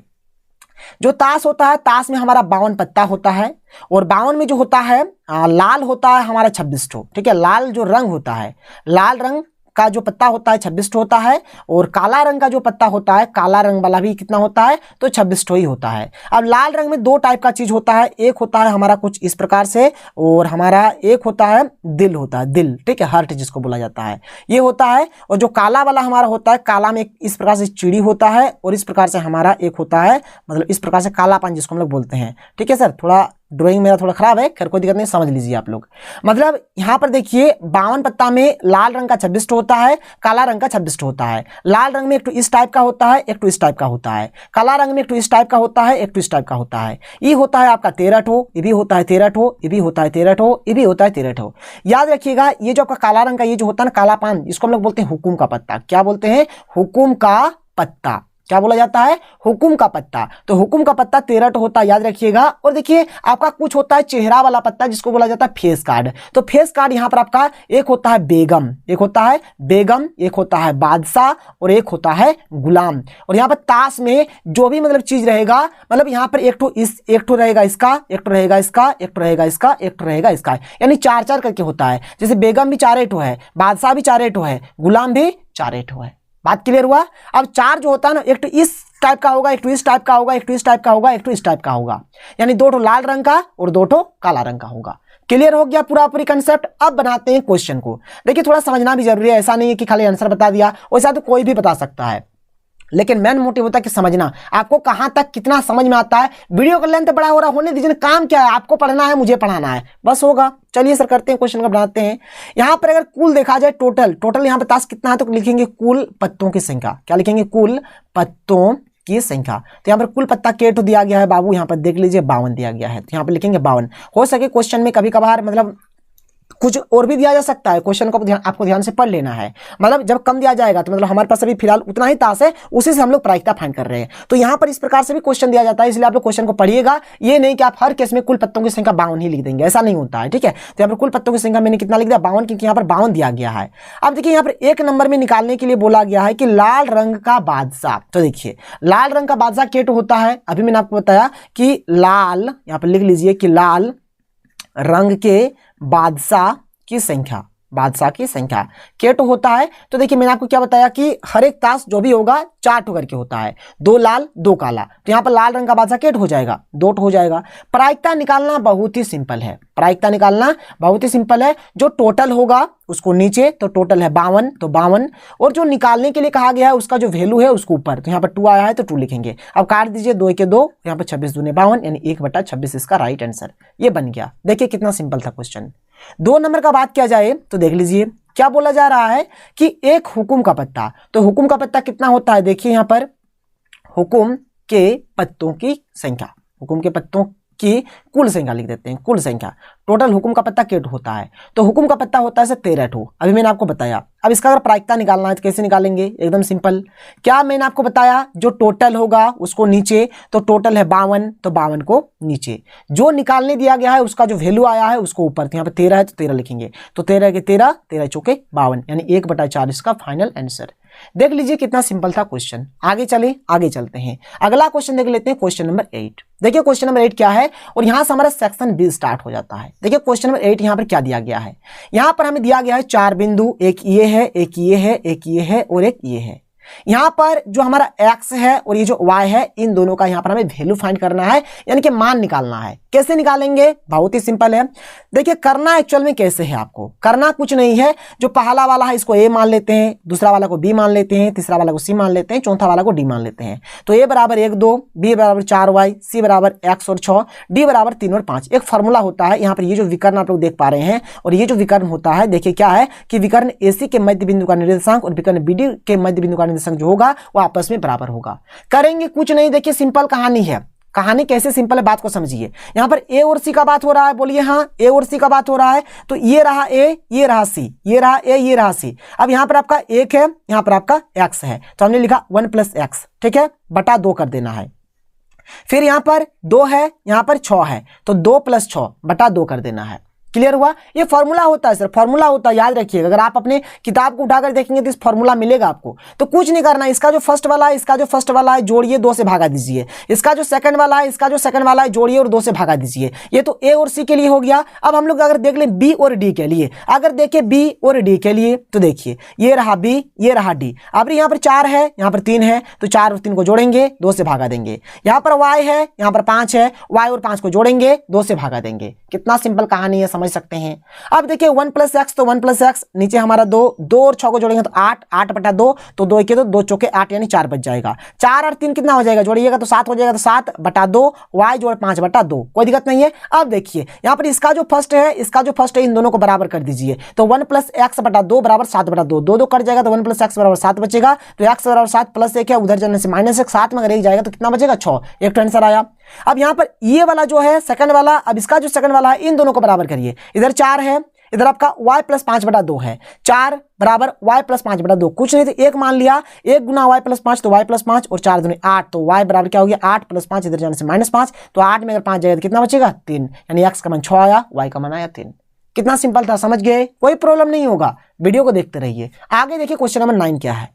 जो ताश होता है, ताश में हमारा 52 पत्ता होता है और 52 में जो होता है लाल होता है हमारा 26 ठो, ठीक है। लाल जो रंग होता है, लाल रंग का जो पत्ता होता है 26 ठो होता है और काला रंग का जो पत्ता होता है, काला रंग वाला भी कितना होता है, तो 26 ठो ही होता है। अब लाल रंग में दो टाइप का चीज होता है, एक होता है हमारा कुछ इस प्रकार से और हमारा एक होता है दिल होता है, दिल, ठीक है, हार्ट जिसको बोला जाता है, ये होता है। और जो काला वाला हमारा होता है, काला में एक इस प्रकार से चिड़ी होता है और इस प्रकार से हमारा एक होता है, मतलब इस प्रकार से कालापन जिसको हम लोग बोलते हैं, ठीक है सर। थोड़ा ड्राइंग मेरा थोड़ा खराब है, खैर कोई दिक्कत नहीं, समझ लीजिए आप लोग। मतलब यहाँ पर देखिए 52 पत्ता में लाल रंग का 26 होता है, काला रंग का 26 होता है। लाल रंग में एक तो इस टाइप का होता है, एक तो इस टाइप का होता है। काला रंग में एक तो इस टाइप का होता है, एक तो इस टाइप का होता है। ये होता है आपका 13 ठो, ये भी होता है 13 ठो, ये भी होता है 13 ठो, ये भी होता है 13 ठो। याद रखिएगा ये जो आपका काला रंग का ये जो होता है ना काला पान, इसको हम लोग बोलते हैं हुकुम का पत्ता। क्या बोलते हैं? हुकुम का पत्ता। क्या बोला जाता है? हुकुम का पत्ता। तो हुकुम का पत्ता 13 ठो होता है, याद रखिएगा। और देखिए आपका कुछ होता है चेहरा वाला पत्ता जिसको बोला जाता है फेस कार्ड। तो फेस कार्ड यहाँ पर आपका एक होता है बेगम, एक होता है बेगम, एक होता है बादशाह और एक होता है गुलाम। और यहाँ पर ताश में जो भी मतलब चीज रहेगा, मतलब यहाँ पर एक ठो रहेगा इसका, एक ठो रहेगा इसका, एक ठो रहेगा इसका, एक ठो रहेगा इसका, यानी 4-4 करके होता है। जैसे बेगम भी 4 ठो है, बादशाह भी 4 ठो है, गुलाम भी 4 ठो है। बात क्लियर हुआ? अब 4 जो होता है ना, एक तो इस टाइप का होगा, एक तो इस टाइप का होगा, एक तो इस टाइप का होगा, एक तो इस टाइप का होगा, यानी 2 ठो लाल रंग का और 2 ठो काला रंग का होगा। क्लियर हो गया पूरा पूरी कंसेप्ट। अब बनाते हैं क्वेश्चन को। देखिए थोड़ा समझना भी जरूरी है, ऐसा नहीं है कि खाली आंसर बता दिया, वैसा तो कोई भी बता सकता है, लेकिन मेन मोटिव होता है कि समझना, आपको कहां तक कितना समझ में आता है। वीडियो का लेंथ बड़ा हो रहा होने दीजिए, काम क्या है, आपको पढ़ना है, मुझे पढ़ाना है, बस होगा। चलिए सर करते हैं क्वेश्चन का, बनाते हैं। यहां पर अगर कुल देखा जाए, टोटल यहां पर ताश कितना है, तो लिखेंगे कुल पत्तों की संख्या। क्या लिखेंगे? कुल पत्तों की संख्या। तो यहाँ पर कुल पत्ता के ठो दिया गया है बाबू, यहाँ पर देख लीजिए 52 दिया गया है, तो यहाँ पर लिखेंगे 52। हो सके क्वेश्चन में कभी कभार मतलब कुछ और भी दिया जा सकता है, क्वेश्चन को आपको ध्यान से पढ़ लेना है। मतलब जब कम दिया जाएगा तो मतलब हमारे पास अभी फिलहाल उतना ही ताश है, उसी से हम लोग प्रायिकता फाइंड कर रहे हैं। तो यहाँ पर इस प्रकार से भी क्वेश्चन दिया जाता है, इसलिए आप लोग क्वेश्चन को पढ़िएगा। ये नहीं कि आप हर केस में कुल पत्तों की संख्या 52 ही लिख देंगे, ऐसा नहीं होता है, ठीक है। तो यहाँ पर कुल पत्तों की संख्या मैंने कितना लिख दिया? 52, क्योंकि यहाँ पर 52 दिया गया है। अब देखिए यहाँ पर एक नंबर में निकालने के लिए बोला गया है कि लाल रंग का बादशाह। तो देखिए लाल रंग का बादशाह केट होता है, अभी मैंने आपको बताया कि लाल, यहाँ पर लिख लीजिए कि लाल रंग के बादशाह की संख्या, बादशाह की संख्या के टो होता है। तो देखिए मैंने आपको क्या बताया कि हर एक ताश जो भी होगा 4 ठो करके होता है, 2 लाल 2 काला। तो यहाँ पर लाल रंग का बादशाह केट हो जाएगा, 2 ठो हो जाएगा। प्रायिकता निकालना बहुत ही सिंपल है, प्रायिकता निकालना बहुत ही सिंपल है। जो टोटल होगा उसको नीचे, तो टोटल है 52, तो 52, और जो निकालने के लिए कहा गया है उसका जो वैल्यू है उसको ऊपर, तो यहाँ पर 2 आया है तो 2 लिखेंगे। अब काट दीजिए 2 के 2, यहाँ पर 26 दूने 52, यानी 1/26 इसका राइट आंसर ये बन गया। देखिए कितना सिंपल था क्वेश्चन। 2 नंबर का बात किया जाए तो देख लीजिए क्या बोला जा रहा है कि एक हुकुम का पत्ता। तो हुकुम का पत्ता कितना होता है? देखिए यहां पर हुकुम के पत्तों की संख्या, हुकुम के पत्तों की कुल संख्या लिख देते हैं, कुल संख्या। टोटल हुकुम का पत्ता केट होता है, तो हुकुम का पत्ता होता है 13 ठो, अभी मैंने आपको बताया। अब इसका अगर प्रायिकता निकालना है तो कैसे निकालेंगे? एकदम सिंपल। क्या मैंने आपको बताया? जो टोटल होगा उसको नीचे, तो टोटल है 52, तो 52 को नीचे, जो निकालने दिया गया है उसका जो वैल्यू आया है उसको ऊपर। तो यहाँ पे 13 है तो 13 लिखेंगे, तो 13 के 13, 13 चौके 52, यानी 1/4 इसका फाइनल आंसर। देख लीजिए कितना सिंपल था क्वेश्चन। आगे चले, आगे चलते हैं, अगला क्वेश्चन देख लेते हैं, क्वेश्चन नंबर 8। देखिए क्वेश्चन नंबर 8 क्या है, और यहां से हमारा सेक्शन बी स्टार्ट हो जाता है। देखिए क्वेश्चन नंबर 8 यहां पर क्या दिया गया है, यहां पर हमें दिया गया है 4 बिंदु, एक ये है, एक ये है, एक ये है और एक ये है। यहाँ पर जो हमारा x है और ये जो y है, इन दोनों का यहाँ पर हमें वैल्यू फाइंड करना है, यानी कि मान निकालना है। कैसे निकालेंगे? बहुत ही सिंपल है। देखिए करना एक्चुअल में कैसे है, आपको करना कुछ नहीं है। जो पहला वाला है इसको a मान लेते हैं, दूसरा वाला को b मान लेते हैं, तीसरा वाला को c मान लेते हैं, चौथा वाला को d मान लेते हैं। तो a बराबर 1 2, b बराबर 4y, c बराबर x और 6, d बराबर 3 और 5। एक फॉर्मूला होता है यहाँ पर, ये जो विकर्ण आप लोग देख पा रहे हैं और ये जो विकर्ण होता है, देखिए क्या है कि विकर्ण AC के मध्य बिंदु का निर्देशांक और विकर्ण BD के मध्य बिंदु का निर्देशांक जो होगा वो आपस में बराबर होगा। करेंगे कुछ नहीं, देखिए सिंपल कहानी है। कहानी कैसे सिंपल है, बात को समझिए। यहां पर a और c का बात हो रहा है, बोलिए हाँ, a और c का बात हो रहा है। तो ये रहा a, ये रहा c, ये रहा a, ये रहा c। अब यहां पर आपका 1 है, यहां पर आपका x है, तो हमने लिखा 1 + x, ठीक है, बटा 2 कर देना है। फिर यहां पर 2 है, यहां पर 6 है, तो 2 + 6 बटा 2 कर देना है। क्लियर हुआ? ये फॉर्मूला होता है सर, फॉर्मूला होता है, याद रखिएगा। अगर आप अपने किताब को उठाकर देखेंगे तो इस फॉर्मूला मिलेगा आपको। तो कुछ नहीं करना, इसका जो फर्स्ट वाला है, इसका जो फर्स्ट वाला है जोड़िए, 2 से भागा दीजिए। इसका जो सेकंड वाला है, इसका जो सेकंड वाला है जोड़िए और 2 से भागा दीजिए। ये तो a और c के लिए हो गया। अब हम लोग अगर देख लें b और d के लिए, अगर देखें b और d के लिए, तो देखिए ये रहा b, ये रहा d। अब यहाँ पर 4 है, यहाँ पर 3 है, तो 4 और 3 को जोड़ेंगे, 2 से भागा देंगे। यहाँ पर y है, यहाँ पर 5 है, y और 5 को जोड़ेंगे, 2 से भागा देंगे। कितना सिंपल कहानी है, समझ सकते हैं। अब देखिए 1 + x, तो 1 + x, नीचे हमारा 2, 2 और 6 को जोड़ेंगे तो 8, 8 बटा 2, तो 2 के 2, 2 चौके 8 यानी 4 बच जाएगा। 4 और 3 कितना हो जाएगा, जोड़िएगा तो 7 हो जाएगा, तो 7 बटा 2, y जोड़ 5 बटा 2, कोई दिक्कत नहीं है। अब देखिए यहाँ पर इसका जो फर्स्ट है, इसका जो फर्स्ट है, इन दोनों को बराबर कर दीजिए। तो 1 + x बटा 2 बराबर 7 बटा 2, 2 2 कट जाएगा, तो 1 + x बराबर 7 बचेगा। तो x बराबर 7 + 1 है, उधर जाने से -1, 7 में अगर 1 जाएगा तो कितना बचेगा, 6। एक तो आंसर आया। अब यहाँ पर ये वाला जो है सेकंड वाला, अब इसका जो सेकंड वाला है, इन दोनों को बराबर करिए। इधर 4 है, इधर आपका y + 5 बटा 2 है। 4 बराबर y + 5 बटा 2, कुछ नहीं तो 1 मान लिया, 1 गुना y + 5 तो y + 5 और 4 दूनी 8, तो y बराबर क्या हो गया, 8 + 5, इधर जाने से -5, तो 8 में अगर 5 जाएगा तो कितना बचेगा, 3, यानी x का मान 6 आया, y का मान आया 3। कितना सिंपल था, समझ गए? कोई प्रॉब्लम नहीं होगा, वीडियो को देखते रहिए। आगे देखिए क्वेश्चन नंबर 9 क्या है।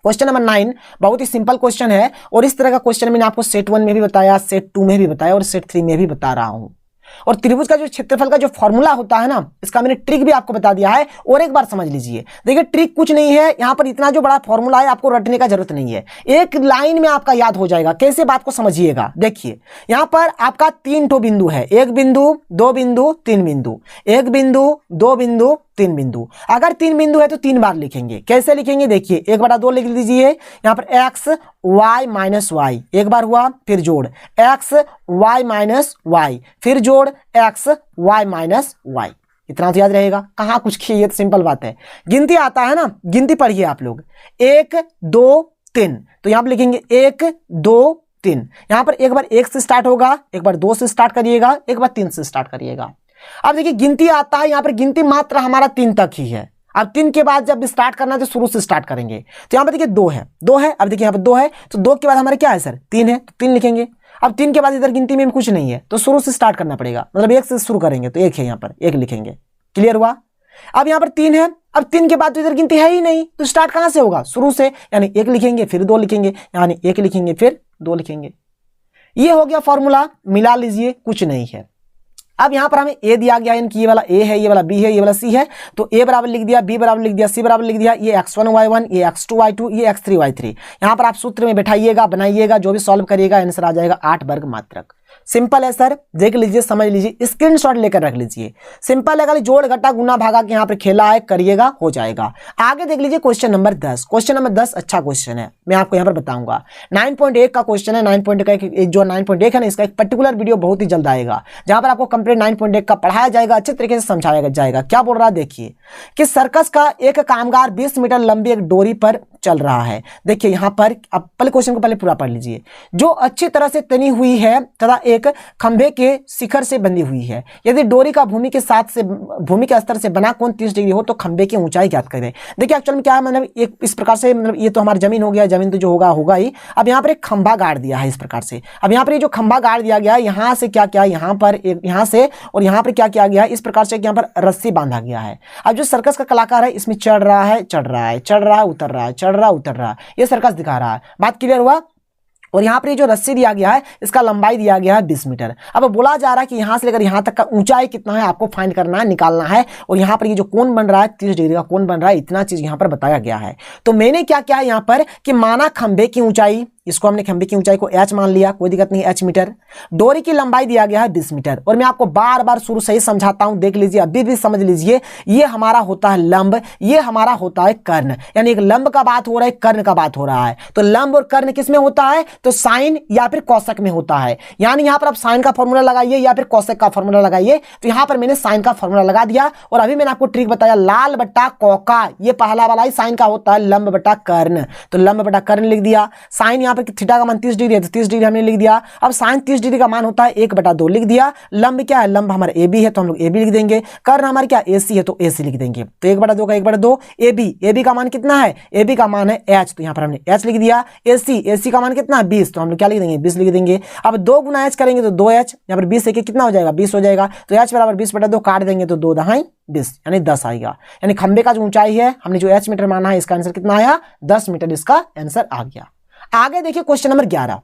क्वेश्चन नंबर 9 बहुत ही सिंपल क्वेश्चन है, और इस तरह का क्वेश्चन मैंने आपको सेट 1 में भी बताया, सेट 2 में भी बताया और सेट 3 में भी बता रहा हूं। और त्रिभुज का जो क्षेत्रफल का जो फॉर्मूला होता है ना, इसका मैंने ट्रिक भी आपको बता दिया है, और एक बार समझ लीजिए। देखिए ट्रिक कुछ नहीं है, यहाँ पर इतना जो बड़ा फॉर्मूला है आपको रटने का जरूरत नहीं है, एक लाइन में आपका याद हो जाएगा। कैसे, बात को समझिएगा। देखिए यहाँ पर आपका 3 ठो बिंदु है, 1 बिंदु, 2 बिंदु, 3 बिंदु, 1 बिंदु, 2 बिंदु, 3 बिंदु। अगर 3 बिंदु है तो 3 बार लिखेंगे। कैसे लिखेंगे, देखिए 1 बटा 2 लिख लीजिए। यहाँ पर x y माइनस वाई, एक बार हुआ, फिर जोड़ x y माइनस वाई, फिर जोड़ x y माइनस वाई। इतना तो याद रहेगा, कहाँ कुछ किए, तो सिंपल बात है। गिनती आता है ना, गिनती पढ़िए आप लोग, 1 2 3, तो यहाँ पर लिखेंगे 1 2 3। यहाँ पर एक बार 1 से स्टार्ट होगा, एक बार 2 से स्टार्ट करिएगा, एक बार 3 से स्टार्ट करिएगा। अब देखिए गिनती आता है, यहाँ पर गिनती मात्र हमारा 3 तक ही है। अब 3 के बाद जब स्टार्ट करना है तो शुरू से स्टार्ट करेंगे। तो यहाँ पर देखिए 2 है, 2 है। अब देखिए यहाँ पर 2 है, तो 2 के बाद हमारे क्या है सर, 3 है, तो 3 लिखेंगे। अब 3 के बाद इधर गिनती में कुछ नहीं है, तो शुरू से स्टार्ट करना पड़ेगा, मतलब 1 से शुरू करेंगे, तो 1 है, यहाँ पर 1 लिखेंगे। क्लियर हुआ? अब यहाँ पर 3 है, अब 3 के बाद तो इधर गिनती है ही नहीं, तो स्टार्ट कहाँ से होगा, शुरू से, यानी 1 लिखेंगे, फिर 2 लिखेंगे, यानी 1 लिखेंगे, फिर 2 लिखेंगे। ये हो गया फॉर्मूला, मिला लीजिए, कुछ नहीं है। अब यहां पर हमें a दिया गया, यानी ये वाला a है, ये वाला b है, ये वाला c है, तो a बराबर लिख दिया, b बराबर लिख दिया, c बराबर लिख दिया। ये x1 y1, ये x2 y2, ये x3 y3। यहां पर आप सूत्र में बैठाइएगा, बनाइएगा, जो भी सॉल्व करिएगा आंसर आ जाएगा 8 वर्ग मात्रक। सिंपल है सर, देख लीजिए, समझ लीजिए, स्क्रीनशॉट लेकर रख लीजिए। सिंपल है, खाली जोड़ घटा गुना भागा के यहाँ पर खेला है, करिएगा, हो जाएगा। आगे देख लीजिए क्वेश्चन नंबर 10। क्वेश्चन नंबर 10 अच्छा क्वेश्चन है, मैं आपको यहाँ पर बताऊंगा। 9.1 का क्वेश्चन है। 9.1 का जो 9.1 है ना, इसका एक पर्टिकुलर वीडियो बहुत ही जल्द आएगा, जहां पर आपको कंप्लीट 9.1 का पढ़ाया जाएगा, अच्छे तरीके से समझाया जाएगा। क्या बोल रहा है देखिए, कि सर्कस का एक कामगार 20 मीटर लंबी एक डोरी पर चल रहा है। देखिए यहाँ पर आप पहले क्वेश्चन को पहले पूरा पढ़ लीजिए। जो अच्छी तरह से तनी हुई है तथा एक खंभे के शिखर से बंधी हुई है। यदि डोरी का भूमि के स्तर से बना कोण 30 डिग्री हो तो खंभे की ऊंचाई ज्ञात करें। देखिए एक्चुअल में क्या है, मतलब एक इस प्रकार से, मतलब ये तो हमारी जमीन हो गया, जमीन तो जो होगा होगा ही। अब यहाँ पर एक खंभा गाड़ दिया है इस प्रकार से। अब यहाँ पर ये जो खंभा गाड़ दिया गया है, यहाँ से क्या क्या, यहाँ पर यहाँ से और यहाँ पर क्या किया गया है, इस प्रकार से यहाँ पर रस्सी बांधा गया है। अब जो सर्कस का कलाकार है, इसमें चढ़ रहा है, चढ़ रहा है, चढ़ रहा है, उतर रहा है, चढ़ रहा, उतर रहा, ये सर्कस दिखा रहा है। बात क्लियर हुआ? और यहाँ पर ये जो रस्सी दिया गया है इसका लंबाई दिया गया है 20 मीटर। अब बोला जा रहा है कि यहाँ से लेकर यहाँ तक का ऊंचाई कितना है आपको फाइंड करना है, निकालना है। और यहाँ पर ये जो कोण बन रहा है 30 डिग्री का कोण बन रहा है, इतना चीज यहाँ पर बताया गया है। तो मैंने क्या किया यहाँ पर कि माना खंबे की ऊंचाई, इसको हमने खंबे की ऊंचाई को h मान लिया, कोई दिक्कत नहीं, h मीटर। डोरी की लंबाई दिया गया है 20 मीटर। और मैं आपको बार बार शुरू से ही समझाता हूं, देख लीजिए, अभी भी समझ लीजिए, ये हमारा होता है लंब, ये हमारा होता है कर्ण। यानी एक लंब का बात हो रहा है, कर्ण का बात हो रहा है। तो लंब और कर्ण किस में होता है? तो साइन या फिर कौशक में होता है। यानी यहां पर आप साइन का फॉर्मूला लगाइए या फिर कौशक का फॉर्मूला लगाइए। तो यहां पर मैंने साइन का फॉर्मूला लगा दिया। और अभी मैंने आपको ट्रिक बताया, लाल बट्टा कौका, ये पहला वाला ही साइन का होता है लंब बट्टा कर्ण। तो लंब बट्टा कर्ण लिख दिया। साइन यहां पर थीटा का मान 30 डिग्री है, तो 30 डिग्री हमने लिख दिया। अब साइन 30 डिग्री का मान होता है 1/2 लिख दिया। लंब क्या है? लंब हमारा AB है, तो हम लोग AB लिख देंगे। कर्ण हमारे क्या? AC है, तो AC लिख देंगे। तो 1/2 का 1/2 AB का मान कितना है? AB का मान है H, तो यहां पर हमने H लिख दिया। AC का मान कितना है? 20, तो हम लोग क्या लिख देंगे? 20 लिख देंगे। अब 2 गुना H करेंगे तो 2H, यहां पर 20 एक कितना हो जाएगा? 20 हो जाएगा। तो H बराबर 20/2 काट देंगे तो 2 दहाई 20, यानी 10 आएगा। यानी खंबे का जो ऊंचाई है हमने जो H मीटर माना है, इसका आंसर कितना आया? 10 मीटर इसका आंसर आ गया। आगे देखिए क्वेश्चन नंबर 11।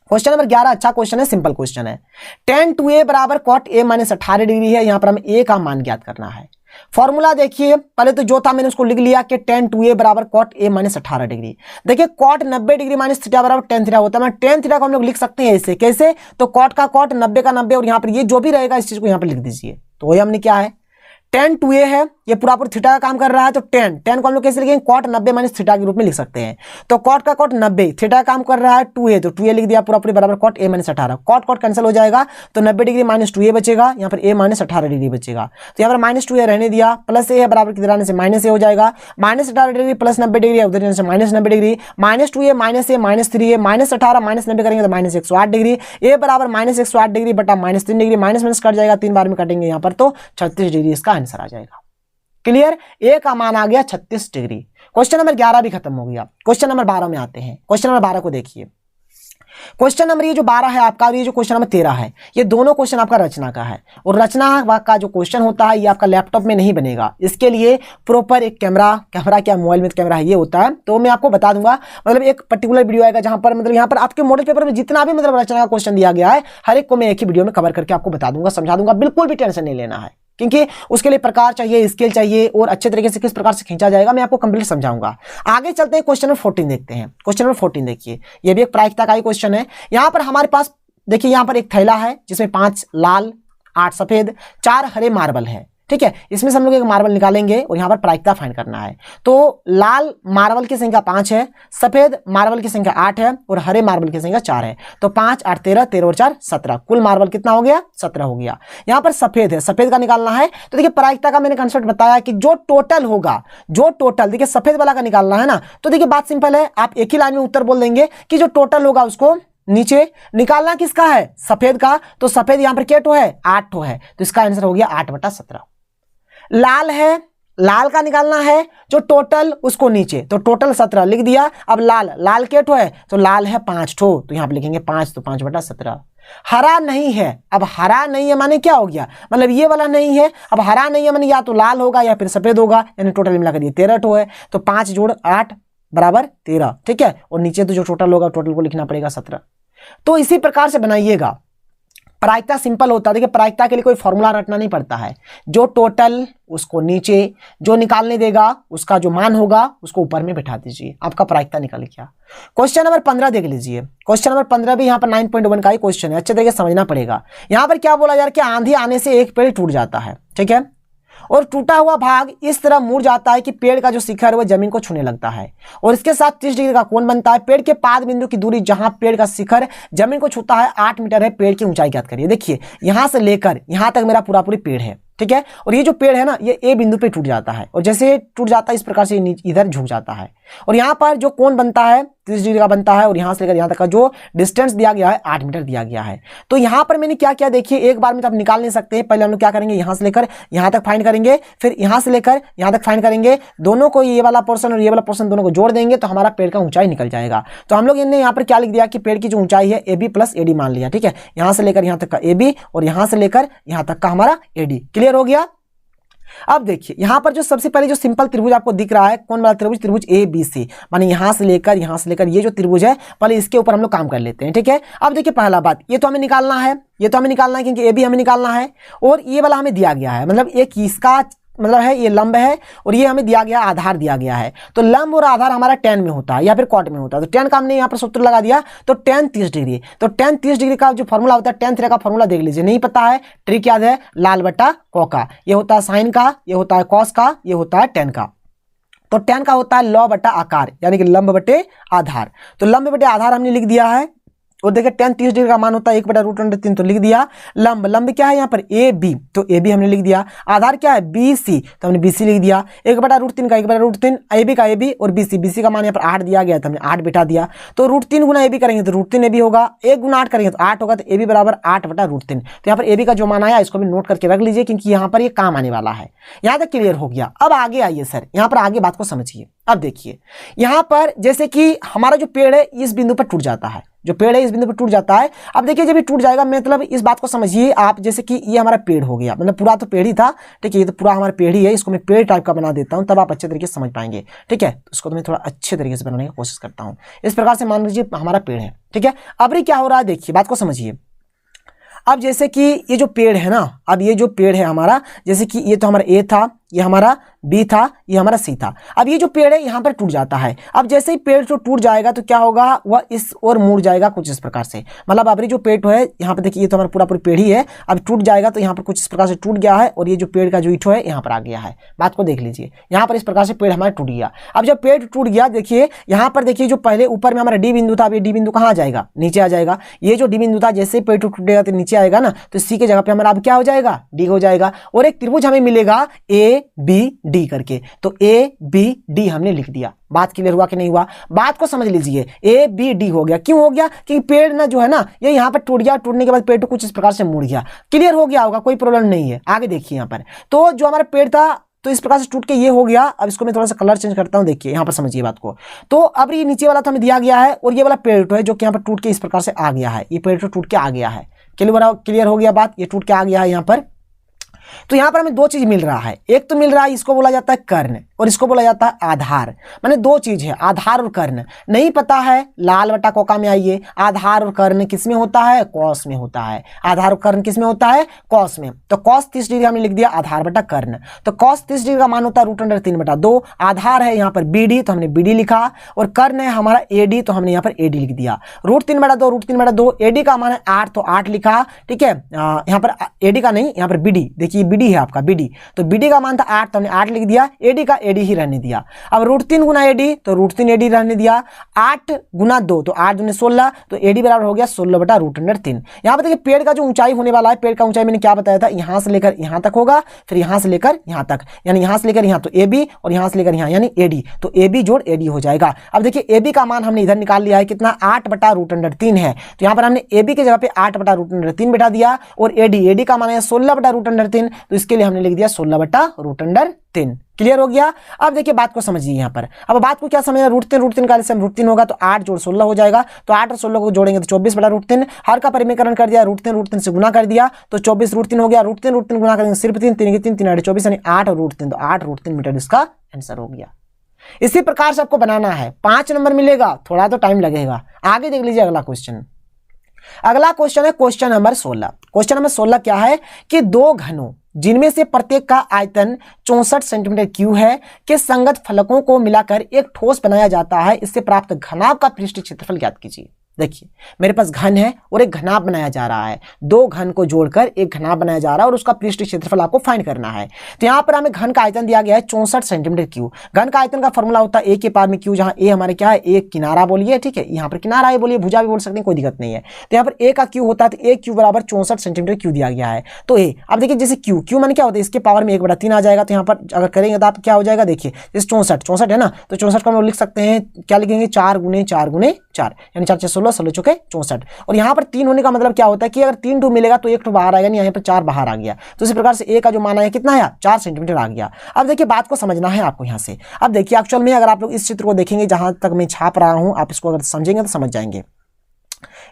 क्वेश्चन नंबर 11 अच्छा क्वेश्चन है, सिंपल क्वेश्चन है। tan 2a बराबर cot a माइनस 18 डिग्री है। यहां पर हमें a का मान ज्ञात करना है। फॉर्मूला देखिए, पहले तो जो था मैंने उसको लिख लिया कि tan 2a बराबर cot a माइनस 18 डिग्री। देखिए cot 90 डिग्री माइनस थीटा बराबर tan थीटा होता है। tan थीटा को हम लोग लिख सकते हैं ऐसे, कैसे? तो cot का cot, 90 का 90, और यहां पर ये जो भी रहेगा इस चीज को यहां पर लिख दीजिए। तो वही हमने क्या है, tan 2a है, ये पूरा थीटा का काम कर रहा है। तो tan को हम लोग कैसे लिखेंगे? cot 90 माइनस थीटा के रूप में लिख सकते हैं। तो cot का cot 90, थीटा का काम कर रहा है 2a, तो 2a लिख दिया पूरा बराबर cot a minus 18। cot cancel हो जाएगा, तो 90 डिग्री माइनस 2a बचेगा, यहाँ पर a माइनस 18 डिग्री बचेगा। तो यहाँ पर माइनस 2a रहने दिया, प्लस a है बराबर किधर आने से माइनस a हो जाएगा। माइनस 18 डिग्री प्लस 90 डिग्री, उधर जाने से minus 90 degree, minus 2a minus a minus 3a, minus 18 minus 90 करेंगे तो माइनस 108 डिग्री। a बराबर माइनस 108 डिग्री बटा minus 3 degree, minus minus cut जाएगा, 3 बार में कटेंगे यहाँ पर, तो 36 डिग्री इसका आंसर आ जाएगा। क्लियर? ए का मान आ गया 36 डिग्री। क्वेश्चन नंबर 11 भी खत्म हो गया। क्वेश्चन नंबर 12 में आते हैं। क्वेश्चन नंबर 12 को देखिए। क्वेश्चन नंबर ये जो 12 है आपका, और ये जो क्वेश्चन नंबर 13 है, ये दोनों क्वेश्चन आपका रचना का है। और रचना का जो क्वेश्चन होता है ये आपका लैपटॉप में नहीं बनेगा, इसके लिए प्रॉपर एक कैमरा क्या मोबाइल में कैमरा है ये होता है। तो मैं आपको बता दूंगा, मतलब एक पर्टिकुलर वीडियो आएगा जहां पर मतलब यहाँ पर आपके मॉडल पेपर में जितना भी मतलब रचना का क्वेश्चन दिया गया है, हर एक को मैं एक ही वीडियो में कवर करके आपको बता दूंगा, समझा दूंगा। बिल्कुल भी टेंशन नहीं लेना है, क्योंकि उसके लिए प्रकार चाहिए, स्केल चाहिए, और अच्छे तरीके से किस प्रकार से खींचा जाएगा मैं आपको कंप्लीट समझाऊंगा। आगे चलते हैं, क्वेश्चन नंबर 14 देखते हैं। क्वेश्चन नंबर 14 देखिए, ये भी एक प्रायिकता का ही क्वेश्चन है। यहां पर हमारे पास देखिए, यहां पर एक थैला है जिसमें 5 लाल, 8 सफेद, 4 हरे मार्बल है। ठीक है, इसमें से हम लोग एक मार्बल निकालेंगे और यहाँ पर प्रायिकता फाइंड करना है। तो लाल मार्बल की संख्या 5 है, सफेद मार्बल की संख्या 8 है, और हरे मार्बल की संख्या 4 है। तो 5 8 13, 13 और 4 17, कुल मार्बल कितना हो गया? 17 हो गया। यहाँ पर सफेद है, सफेद का निकालना है। तो देखिए प्रायिकता का मैंने कंसेप्ट बताया कि जो टोटल होगा, जो टोटल देखिए सफेद वाला का निकालना है ना, तो देखिए बात सिंपल है, आप एक ही लाइन में उत्तर बोल देंगे कि जो टोटल होगा उसको नीचे निकालना किसका है? सफेद का। तो सफेद यहाँ पर क्या ठो है? 8 ठो है, तो इसका आंसर हो गया 8/17। लाल है, लाल का निकालना है जो टोटल, उसको नीचे, तो टोटल 17 लिख दिया। अब लाल के ठो है? तो लाल है 5 ठो, तो यहां पे लिखेंगे 5, तो 5/17। हरा नहीं है, अब हरा नहीं है माने क्या हो गया? मतलब ये वाला नहीं है। अब हरा नहीं है माने या तो लाल होगा या फिर सफेद होगा, यानी टोटल मिलाकर ये 13 ठो है। तो 5 जोड़ 8 बराबर 13। ठीक है, और नीचे तो जो टोटल होगा टोटल को लिखना पड़ेगा 17। तो इसी प्रकार से बनाइएगा। प्रायिकता सिंपल होता है। देखिए प्रायिकता के लिए कोई फॉर्मूला रटना नहीं पड़ता है, जो टोटल उसको नीचे, जो निकालने देगा उसका जो मान होगा उसको ऊपर में बैठा दीजिए, आपका प्रायिकता निकल गया। क्वेश्चन नंबर 15 देख लीजिए। क्वेश्चन नंबर 15 भी यहाँ पर 9.1 का ही क्वेश्चन है, अच्छे तरीके से समझना पड़ेगा। यहाँ पर क्या बोला जा रहा है कि आंधी आने से एक पेड़ टूट जाता है, ठीक है, और टूटा हुआ भाग इस तरह मुड़ जाता है कि पेड़ का जो शिखर है वह जमीन को छूने लगता है, और इसके साथ 30 डिग्री का कोण बनता है। पेड़ के पाद बिंदु की दूरी जहां पेड़ का शिखर जमीन को छूता है 8 मीटर है। पेड़ की ऊंचाई ज्ञात करिए। देखिए यहां से लेकर यहां तक मेरा पूरी पेड़ है, ठीक है, और ये जो पेड़ है ना ये ए बिंदु पे टूट जाता है, और जैसे टूट जाता है इस प्रकार से इधर झुक जाता है, और यहाँ पर जो कोण बनता है 30 डिग्री का बनता है, और यहाँ से लेकर यहाँ तक का जो डिस्टेंस दिया गया है 8 मीटर दिया गया है। तो यहाँ पर मैंने क्या किया, देखिए एक बार में तो आप निकाल नहीं सकते, पहले हम लोग क्या करेंगे, यहाँ से लेकर यहाँ तक फाइंड करेंगे, फिर यहाँ से लेकर यहाँ तक फाइंड करेंगे, दोनों को ये वाला पोर्शन और ये वाला पोर्शन दोनों को जोड़ देंगे तो हमारा पेड़ का ऊंचाई निकल जाएगा। तो हम लोग इन्हें यहाँ पर क्या लिख दिया कि पेड़ की जो ऊंचाई है AB प्लस AD मान लिया, ठीक है, यहाँ से लेकर यहाँ तक का AB और यहाँ से लेकर यहाँ तक का हमारा AD। क्लियर हो गया। अब देखिए यहाँ पर जो सबसे पहले जो सिंपल त्रिभुज आपको दिख रहा है, कौन वाला त्रिभुज? त्रिभुज ए बी सी, माने यहाँ से लेकर ये जो त्रिभुज है, पहले इसके ऊपर हम लोग काम कर लेते हैं, ठीक है। अब देखिए पहला बात, ये तो हमें निकालना है, क्योंकि ए भी हमें निकालना है, और ये वाला हमें दिया गया है, मतलब एक इसका मतलब है ये लंब है, और ये हमें दिया गया आधार दिया गया है। तो लंब और आधार हमारा tan में होता है या फिर cot में होता है। तो tan का हमने यहाँ पर सूत्र लगा दिया, तो tan 30 डिग्री। तो tan 30 डिग्री का जो फॉर्मूला होता है, tan थीटा का फॉर्मूला देख लीजिए, नहीं पता है, ट्रिक याद है, लाल बटा कौ का, ये होता है साइन का, ये होता है कॉस का, ये होता है tan का। तो tan का होता है लौ बटा आकार, यानी कि लंब बटे आधार। तो लंब बटे आधार हमने लिख दिया है, और देखिए tan 30 डिग्री का मान होता है 1/√3, तो लिख दिया। लंब क्या है यहाँ पर? ए बी, तो ए बी हमने लिख दिया। आधार क्या है? बी सी, तो हमने बी सी लिख दिया। 1/√3 का 1/√3, ए बी का ए बी, और बी सी का मान यहाँ पर 8 दिया गया, तो हमने 8 बिठा दिया। तो √3 गुना ए बी करेंगे तो √3 ए बी होगा, 1 गुना 8 करेंगे तो 8 होगा, तो ए बी बराबर 8/√3। तो यहाँ पर ए बी का जो मान आया इसको भी नोट करके रख लीजिए, क्योंकि यहाँ पर ये काम आने वाला है। यहाँ तक क्लियर हो गया। अब आगे आइए सर, यहाँ पर आगे बात को समझिए। अब देखिए यहाँ पर जैसे कि हमारा जो पेड़ है इस बिंदु पर टूट जाता है, अब देखिए जब ये टूट जाएगा, मतलब इस बात को समझिए आप, जैसे कि ये हमारा पेड़ हो गया, मतलब पूरा तो पेड़ ही था, ठीक है, ये तो पूरा हमारा पेड़ ही है, इसको मैं पेड़ टाइप का बना देता हूं, तब आप अच्छे तरीके से समझ पाएंगे, ठीक है। तो इसको तो मैं थोड़ा अच्छे तरीके से बनाने की कोशिश करता हूं। इस प्रकार से मान लीजिए हमारा पेड़ है, ठीक है। अब ये क्या हो रहा है, देखिए बात को समझिए। अब जैसे कि ये जो पेड़ है ना, अब ये जो पेड़ है हमारा, जैसे कि ये तो हमारा ए था, ये हमारा बी था, ये हमारा सी था। अब ये जो पेड़ है यहाँ पर टूट जाता है। अब जैसे ही पेड़ जो टूट जाएगा तो क्या होगा, वह इस ओर मुड़ जाएगा कुछ इस प्रकार से। मतलब अब ये जो पेड़ है यहाँ पर देखिए, ये तो हमारा पूरा पेड़ ही है, अब टूट जाएगा तो यहाँ पर कुछ इस प्रकार से टूट गया है, और ये जो पेड़ का जो ईंटो है यहाँ पर आ गया है। बात को देख लीजिए, यहाँ पर इस प्रकार से पेड़ हमारा टूट गया। अब जब पेड़ टूट गया, देखिए यहाँ पर देखिए जो पहले ऊपर में हमारा डी बिंदु था, अब ये डी बिंदु कहाँ आ जाएगा? नीचे आ जाएगा। ये जो डी बिंदु था, जैसे पेड़ टूटेगा तो नीचे आएगा ना, तो सी के जगह पे हमारा अब क्या हो जाएगा? डी हो जाएगा। और एक त्रिभुज हमें मिलेगा ए बी डी करके, तो ए बी डी हमने लिख दिया। बात क्लियर हुआ कि नहीं हुआ? बात को समझ लीजिए, ए बी डी हो गया। क्यों हो गया? क्योंकि पेड़ ना जो है ना, ये यहाँ पर टूट गया, टूटने के बाद पेड़ तो कुछ इस प्रकार से मुड़ गया। क्लियर हो गया होगा, कोई प्रॉब्लम नहीं है। आगे देखिए यहाँ पर, तो जो हमारा पेड़ था तो इस प्रकार से टूट के ये हो गया। अब इसको मैं थोड़ा सा कलर चेंज करता हूं, देखिए यहाँ पर समझिए बात को। तो अब ये नीचे वाला तो हमें दिया गया है, और ये वाला पेड़ है जो कि यहाँ पर टूट के इस प्रकार से आ गया है, ये पेड़ टूट के आ गया है। क्लियर हो गया बात, ये टूट के आ गया है यहाँ पर। तो यहाँ पर हमें दो चीज मिल रहा है, एक तो मिल रहा है इसको बोला जाता है कर्ण, और इसको बोला जाता है आधार। माने दो चीज है, आधार और कर्ण। नहीं पता है, लाल बटा कोका में आइए, आधार और कर्ण किस में होता है? कॉस में होता है। आधार और कर्ण किस में होता है? कॉस में। तो कॉस 30 डिग्री हमने लिख दिया आधार बटा कर्ण। तो कॉस 30 डिग्री का मान होता है √3/2। आधार है यहाँ पर BD, तो हमने BD लिखा, और कर्ण है हमारा AD, तो हमने यहाँ पर AD लिख दिया। √3/2 AD का मान है 8, तो 8 लिखा, ठीक है। यहाँ पर AD का नहीं, यहाँ पर BD, देखिए BD है आपका BD, तो BD का मान था 8, तो हमने 8 लिख दिया। AD का AD ही रहने दिया। अब √3 गुना AD, तो √3 AD रहने दिया। 8 गुना 2, तो 8 दूनी 16, तो AD बराबर हो गया 16/√3। यहाँ पर देखिए पेड़ का जो ऊंचाई होने वाला है, पेड़ का ऊंचाई मैंने क्या बताया था, यहाँ से लेकर यहाँ तक होगा, फिर यहाँ से लेकर यहाँ तक, यानी यहाँ से लेकर यहाँ, तो AB, और यहाँ से लेकर यहाँ यानी AD, तो AB जोड़ AD हो जाएगा। अब देखिए AB का मान हमने इधर निकाल लिया है, कितना? 8/√3 है, तो यहाँ पर हमने AB की जगह पे 8/√3 बिठा दिया, और AD का मान है 16/√3, तो इसके लिए हमने लिख दिया 16/√3। क्लियर हो गया? अब देखिए बात को समझिए यहाँ पर। अब बात को क्या समझना, √3 का एलसीएम √3 होगा, तो 8 जोड़ 16 हो जाएगा, तो 8 और 16 को जोड़ेंगे तो 24/√3। हर का परिमेयकरण कर दिया, √3 से गुना कर दिया, तो 24√3 हो गया। √3 गुना करेंगे सिर्फ 3, 3 की 3 24, यानी 8 और √3, तो 8 √3 मीटर इसका आंसर हो गया। इसी प्रकार से आपको बनाना है, 5 नंबर मिलेगा, थोड़ा तो टाइम लगेगा। आगे देख लीजिए अगला क्वेश्चन। अगला क्वेश्चन है क्वेश्चन नंबर 16। क्वेश्चन नंबर 16 क्या है कि दो घनों जिनमें से प्रत्येक का आयतन 64 सेंटीमीटर क्यूब है के संगत फलकों को मिलाकर एक ठोस बनाया जाता है, इससे प्राप्त घनाभ का पृष्ठ क्षेत्रफल ज्ञात कीजिए। देखिए मेरे पास घन है और एक घनाभ बनाया जा रहा है, दो घन को जोड़कर एक घनाभ बनाया जा रहा है और उसका पृष्ठ क्षेत्रफल आपको फाइंड करना है। तो यहाँ पर हमें घन का आयतन दिया गया है 64 सेंटीमीटर क्यूब। घन का आयतन का फॉर्मूला होता है ए के पावर में क्यू, जहां ए हमारे क्या है, एक किनारा बोलिए, ठीक है, यहाँ पर किनारा है बोलिए, भुजा भी बोल सकते हैं, कोई दिक्कत नहीं है। तो यहाँ पर ए का क्यू होता है, तो ए क्यू बराबर 64 सेंटीमीटर क्यू दिया गया है। तो ए, अब देखिए जैसे क्यू माने क्या होता है, इसके पावर में 1/3 आ जाएगा, तो यहाँ पर अगर करेंगे तो आप क्या हो जाएगा, देखिए जैसे 64 है ना, तो 64 को हम लिख सकते हैं, क्या लिखेंगे, 4 गुने 4 गुने 4, यानी 4 4 16, 16 चौके 64। और यहाँ पर 3 होने का मतलब क्या होता है कि अगर 3 टू मिलेगा तो 1 टू बाहर आएगा, नहीं यहाँ पर 4 बाहर आ गया। तो इसी प्रकार से ए का जो मान है कितना है, 4 सेंटीमीटर आ गया। अब देखिए बात को समझना है आपको यहाँ से। अब देखिए एक्चुअल में अगर आप लोग इस चित्र को देखेंगे, जहां तक मैं छाप रहा हूं, आप इसको अगर समझेंगे तो समझ जाएंगे।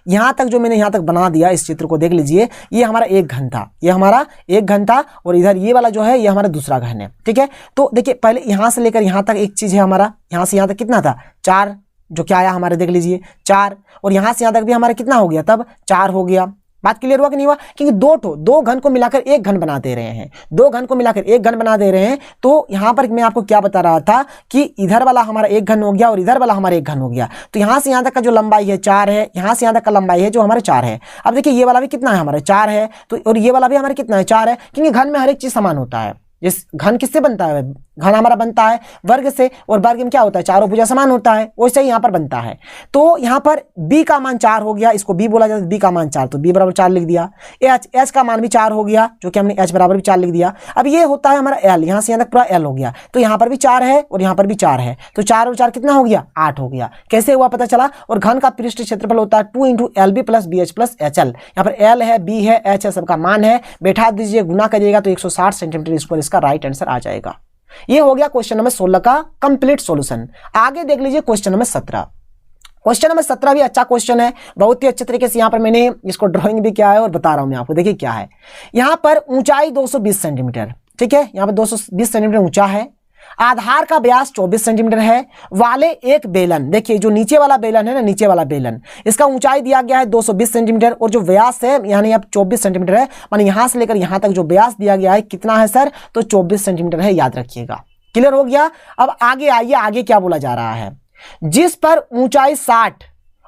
यहाँ तक जो मैंने यहाँ तक बना दिया, इस चित्र को देख लीजिए, ये हमारा एक घन था, ये हमारा एक घन था, और इधर ये वाला जो है ये हमारा दूसरा घन है। ठीक है, तो देखिए पहले यहाँ से लेकर यहाँ तक एक चीज है हमारा, यहाँ से यहाँ तक कितना था 4, जो क्या आया हमारे देख लीजिए 4, और यहाँ से यहाँ तक भी हमारा कितना हो गया, तब 4 हो गया। बात क्लियर हुआ कि नहीं हुआ? क्योंकि दो घन को मिलाकर एक घन बना दे रहे हैं, दो घन को मिलाकर एक घन बना दे रहे हैं। तो यहां पर मैं आपको क्या बता रहा था कि इधर वाला हमारा एक घन हो गया और इधर वाला हमारा एक घन हो गया। तो यहां से यहां तक का जो लंबाई है 4 है, यहां से यहां तक का लंबाई है जो हमारे 4 है। अब देखिए ये वाला भी कितना है हमारा 4 है, तो और ये वाला भी हमारा कितना है 4 है, क्योंकि घन में हर एक चीज समान होता है। इस घन किससे बनता है? घन हमारा बनता है वर्ग से, और वर्ग में क्या होता है, चारों भुजा समान होता है, वैसे ही यहाँ पर बनता है। तो यहाँ पर b का मान 4 हो गया, इसको b बोला जाता है, b का मान 4, तो b बराबर 4 लिख दिया। h का मान भी 4 हो गया, जो कि हमने h बराबर भी 4 लिख दिया। अब ये होता है हमारा l, यहाँ से यहाँ तक पूरा l हो गया, तो यहाँ पर भी 4 है और यहाँ पर भी 4 है, तो 4 और 4 कितना हो गया, 8 हो गया। कैसे हुआ पता चला? और घन का पृष्ठ क्षेत्रफल होता है 2 × LB + BH + HL। यहाँ पर l है, b है, h है, सबका मान है, बैठा दीजिए, गुना करिएगा तो 160 सेंटीमीटर स्क्वायर इसका राइट आंसर आ जाएगा। ये हो गया क्वेश्चन नंबर 16 का कंप्लीट सॉल्यूशन। आगे देख लीजिए क्वेश्चन नंबर 17। क्वेश्चन नंबर 17 भी अच्छा क्वेश्चन है, बहुत ही अच्छे तरीके से यहाँ पर मैंने इसको ड्राइंग भी किया है और बता रहा हूं मैं आपको। देखिए क्या है, यहाँ पर ऊंचाई 220 सेंटीमीटर, ठीक है, यहाँ पर 220 सेंटीमीटर ऊंचा है, आधार का व्यास 24 सेंटीमीटर है, वाले एक बेलन, देखिए जो नीचे वाला बेलन है ना, नीचे वाला बेलन, इसका ऊंचाई दिया गया है 220 सेंटीमीटर, और जो व्यास है यानी अब 24 सेंटीमीटर है, माने यहां से लेकर यहां तक जो व्यास दिया गया है कितना है सर, तो 24 सेंटीमीटर है, याद रखिएगा। क्लियर हो गया? अब आगे आइए, आगे क्या बोला जा रहा है, जिस पर ऊंचाई 60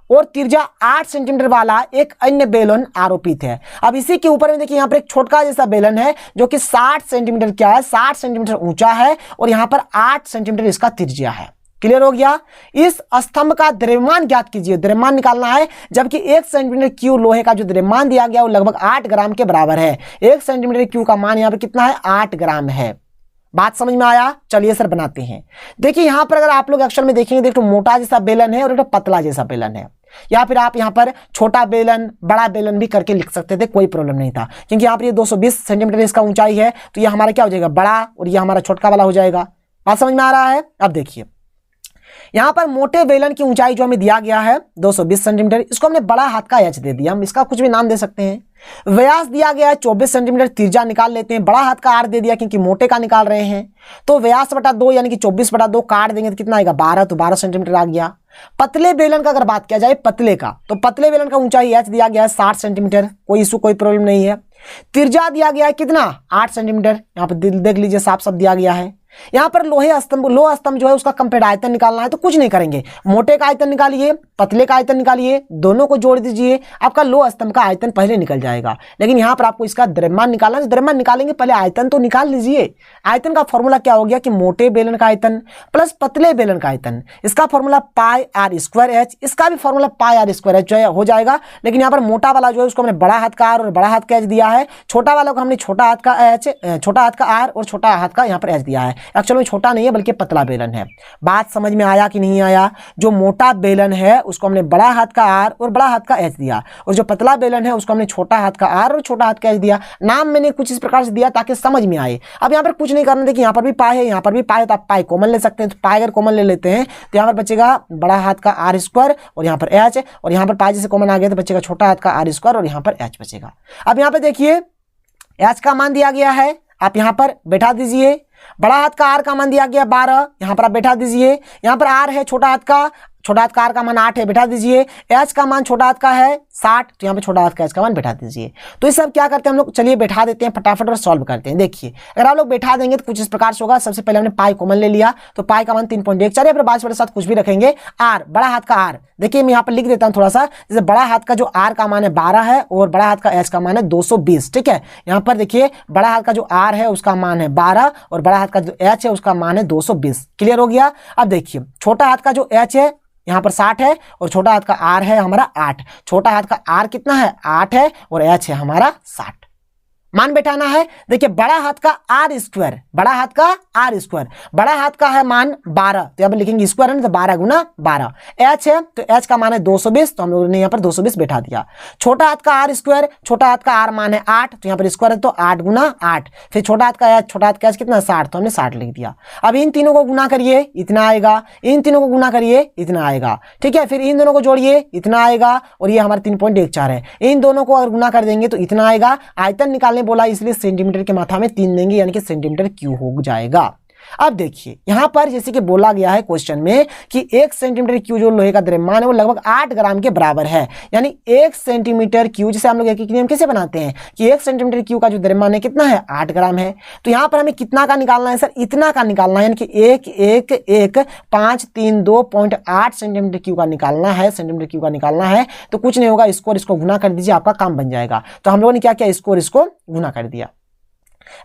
और त्रिज्या 8 सेंटीमीटर वाला एक अन्य बेलन आरोपित है। अब इसी के ऊपर में देखिए यहाँ पर एक छोटा जैसा बेलन है जो कि 60 सेंटीमीटर क्या है, 60 सेंटीमीटर ऊंचा है, और यहाँ पर 8 सेंटीमीटर इसका त्रिज्या है। क्लियर हो गया? इस स्तंभ का द्रव्यमान ज्ञात कीजिए, द्रव्यमान निकालना है, जबकि 1 सेंटीमीटर क्यू लोहे का जो द्रव्यमान दिया गया वो लगभग 8 ग्राम के बराबर है। 1 सेंटीमीटर क्यू का मान यहाँ पर कितना है, 8 ग्राम है। बात समझ में आया? चलिए सर बनाते हैं। देखिए यहां पर अगर आप लोग अक्षर में देखेंगे, देखो मोटा जैसा बेलन है और एक पतला जैसा बेलन है, या फिर आप यहाँ पर छोटा बेलन बड़ा बेलन भी करके लिख सकते थे, कोई प्रॉब्लम नहीं था, क्योंकि यहाँ पर ये 220 सेंटीमीटर इसका ऊंचाई है, तो ये हमारा क्या हो जाएगा, बड़ा, और ये हमारा छोटा वाला हो जाएगा। बात समझ में आ रहा है? अब देखिए यहां पर मोटे बेलन की ऊंचाई जो हमें दिया गया है 220 सेंटीमीटर, इसको हमने बड़ा हाथ का एच दे दिया, हम इसका कुछ भी नाम दे सकते हैं। व्यास दिया गया है 24 सेंटीमीटर, त्रिज्या निकाल लेते हैं, बड़ा हाथ का आर दे दिया क्योंकि मोटे का निकाल रहे हैं, तो व्यास बटा 2 यानी कि 24/2 काट देंगे तो कितना आएगा, 12, तो 12 सेंटीमीटर आ गया। पतले बेलन का अगर बात किया जाए, पतले का, तो पतले बेलन का ऊंचाई एच दिया गया है 60 सेंटीमीटर, कोई इशू कोई प्रॉब्लम नहीं है। त्रिज्या दिया गया है कितना, 8 सेंटीमीटर, यहाँ पर देख लीजिए साफ साफ दिया गया है। यहाँ पर लोह स्तंभ जो है उसका कंपेयर आयतन निकालना है, तो कुछ नहीं करेंगे, मोटे का आयतन निकालिए, पतले का आयतन निकालिए, दोनों को जोड़ दीजिए, आपका लोह स्तंभ का आयतन पहले निकल जाएगा। लेकिन यहाँ पर आपको इसका द्रव्यमान निकालना है, तो द्रव्यमान निकालेंगे पहले आयतन तो निकाल लीजिए। आयतन का फॉर्मूला क्या हो गया कि मोटे बेलन का आयतन प्लस पतले बेलन का आयतन, इसका फॉर्मूला πr²h, इसका भी फॉर्मूला πr²h हो जाएगा। लेकिन यहाँ पर मोटा वाला जो है उसको हमने बड़ा हाथ का आर और बड़ा हाथ का एच दिया है, छोटा वाला को हमने छोटा हाथ का आर और छोटा हाथ का यहाँ पर एच दिया है। एक्चुअली में छोटा नहीं है बल्कि पतला बेलन है। बात समझ में आया कि नहीं आया? जो मोटा बेलन है उसको हमने बड़ा हाथ का आर और बड़ा हाथ का एच दिया, और जो पतला बेलन है उसको हमने छोटा हाथ का आर और छोटा हाथ का एच दिया। नाम मैंने कुछ इस प्रकार से दिया ताकि समझ में आए। अब यहाँ पर कुछ नहीं करना, देखिए यहाँ पर भी पाई है, यहाँ पर भी पाई है, तो आप पाई कॉमन ले सकते हैं। तो पाई अगर कॉमन ले लेते हैं तो यहाँ पर बचेगा बड़ा हाथ का r² और यहाँ पर एच, और यहाँ पर पाई जैसे कॉमन आ गया तो बचेगा छोटा हाथ का r² और यहाँ पर एच बचेगा। अब यहाँ पे देखिए एच का मान दिया गया है, आप यहाँ पर बैठा दीजिए। बड़ा हाथ का आर का मान दिया गया 12, यहाँ पर आप बैठा दीजिए। यहाँ पर आर है छोटा हाथ का आर का मान 8 है, बैठा दीजिए। एच का मान छोटा हाथ का है 60, तो यहाँ पे छोटा हाथ का एच का मान बैठा दीजिए। तो ये सब क्या करते हैं हम लोग, चलिए बैठा देते हैं फटाफट और सॉल्व करते हैं। देखिए अगर आप लोग बैठा देंगे तो कुछ इस प्रकार से होगा। सबसे पहले हमने पाई कॉमन ले लिया, तो पाई का मान 3.14 या फिर 22/7 कुछ भी रखेंगे। आर बड़ा हाथ का आर, देखिए मैं यहाँ पर लिख देता हूँ थोड़ा सा, जैसे बड़ा हाथ का जो आर का मान है 12 है और बड़ा हाथ का एच का मान है 220, ठीक है। यहाँ पर देखिए बड़ा हाथ का जो आर है उसका मान है 12 और बड़ा हाथ का जो एच है उसका मान है 220। क्लियर हो गया? अब देखिए छोटा हाथ का जो एच है यहाँ पर 60 है और छोटा हाथ का आर है हमारा 8। छोटा हाथ का आर कितना है 8 है और एच है हमारा 60। मान बैठाना है। देखिए बड़ा हाथ का आर स्क्वायर, बड़ा हाथ का आर स्क्वायर, बड़ा हाथ का है मान 12, तो यहाँ पर लिखेंगे स्क्वायर है तो 12 गुना 12। एच है तो एच का मान है 220, तो हम लोगों ने यहाँ पर 220 बैठा दिया। छोटा हाथ का आर स्क्वायर, छोटा हाथ का आर मान है 8, तो यहाँ पर स्क्वायर है तो 8 गुना 8। फिर छोटा हाथ का एच, छोटा हाथ का एच कितना 60, तो हमने 60 लिख दिया। अब इन तीनों को गुना करिए, इतना आएगा, इन तीनों को गुना करिए, इतना आएगा, ठीक है। फिर इन दोनों को जोड़िए, इतना आएगा, और ये हमारे 3.14 है। इन दोनों को अगर गुना कर देंगे तो इतना आएगा। आयतन निकालने बोला इसलिए सेंटीमीटर के मात्रा में 3 देंगे, यानी कि सेंटीमीटर क्यूब हो जाएगा। अब देखिए यहां पर जैसे कि बोला गया है क्वेश्चन में कि 1 सेंटीमीटर क्यूब जो लोहे का द्रव्यमान है वो लगभग 8 ग्राम के बराबर है। यानी 1 सेंटीमीटर क्यूब, जैसे हम लोग एक नियम कैसे बनाते हैं कि 1 सेंटीमीटर क्यूब का जो द्रव्यमान है कितना है 8 ग्राम है। तो यहां पर हमें कितना का निकालना है सर, इतना का निकालना है, यानी कि 1,1,1,532.8 सेंटीमीटर क्यूब का निकालना है, सेंटीमीटर क्यूब का निकालना है। तो कुछ नहीं होगा, इसको और इसको गुना कर दीजिए, आपका काम बन जाएगा। तो हम लोगों ने क्या किया, इसको और इसको गुना कर दिया।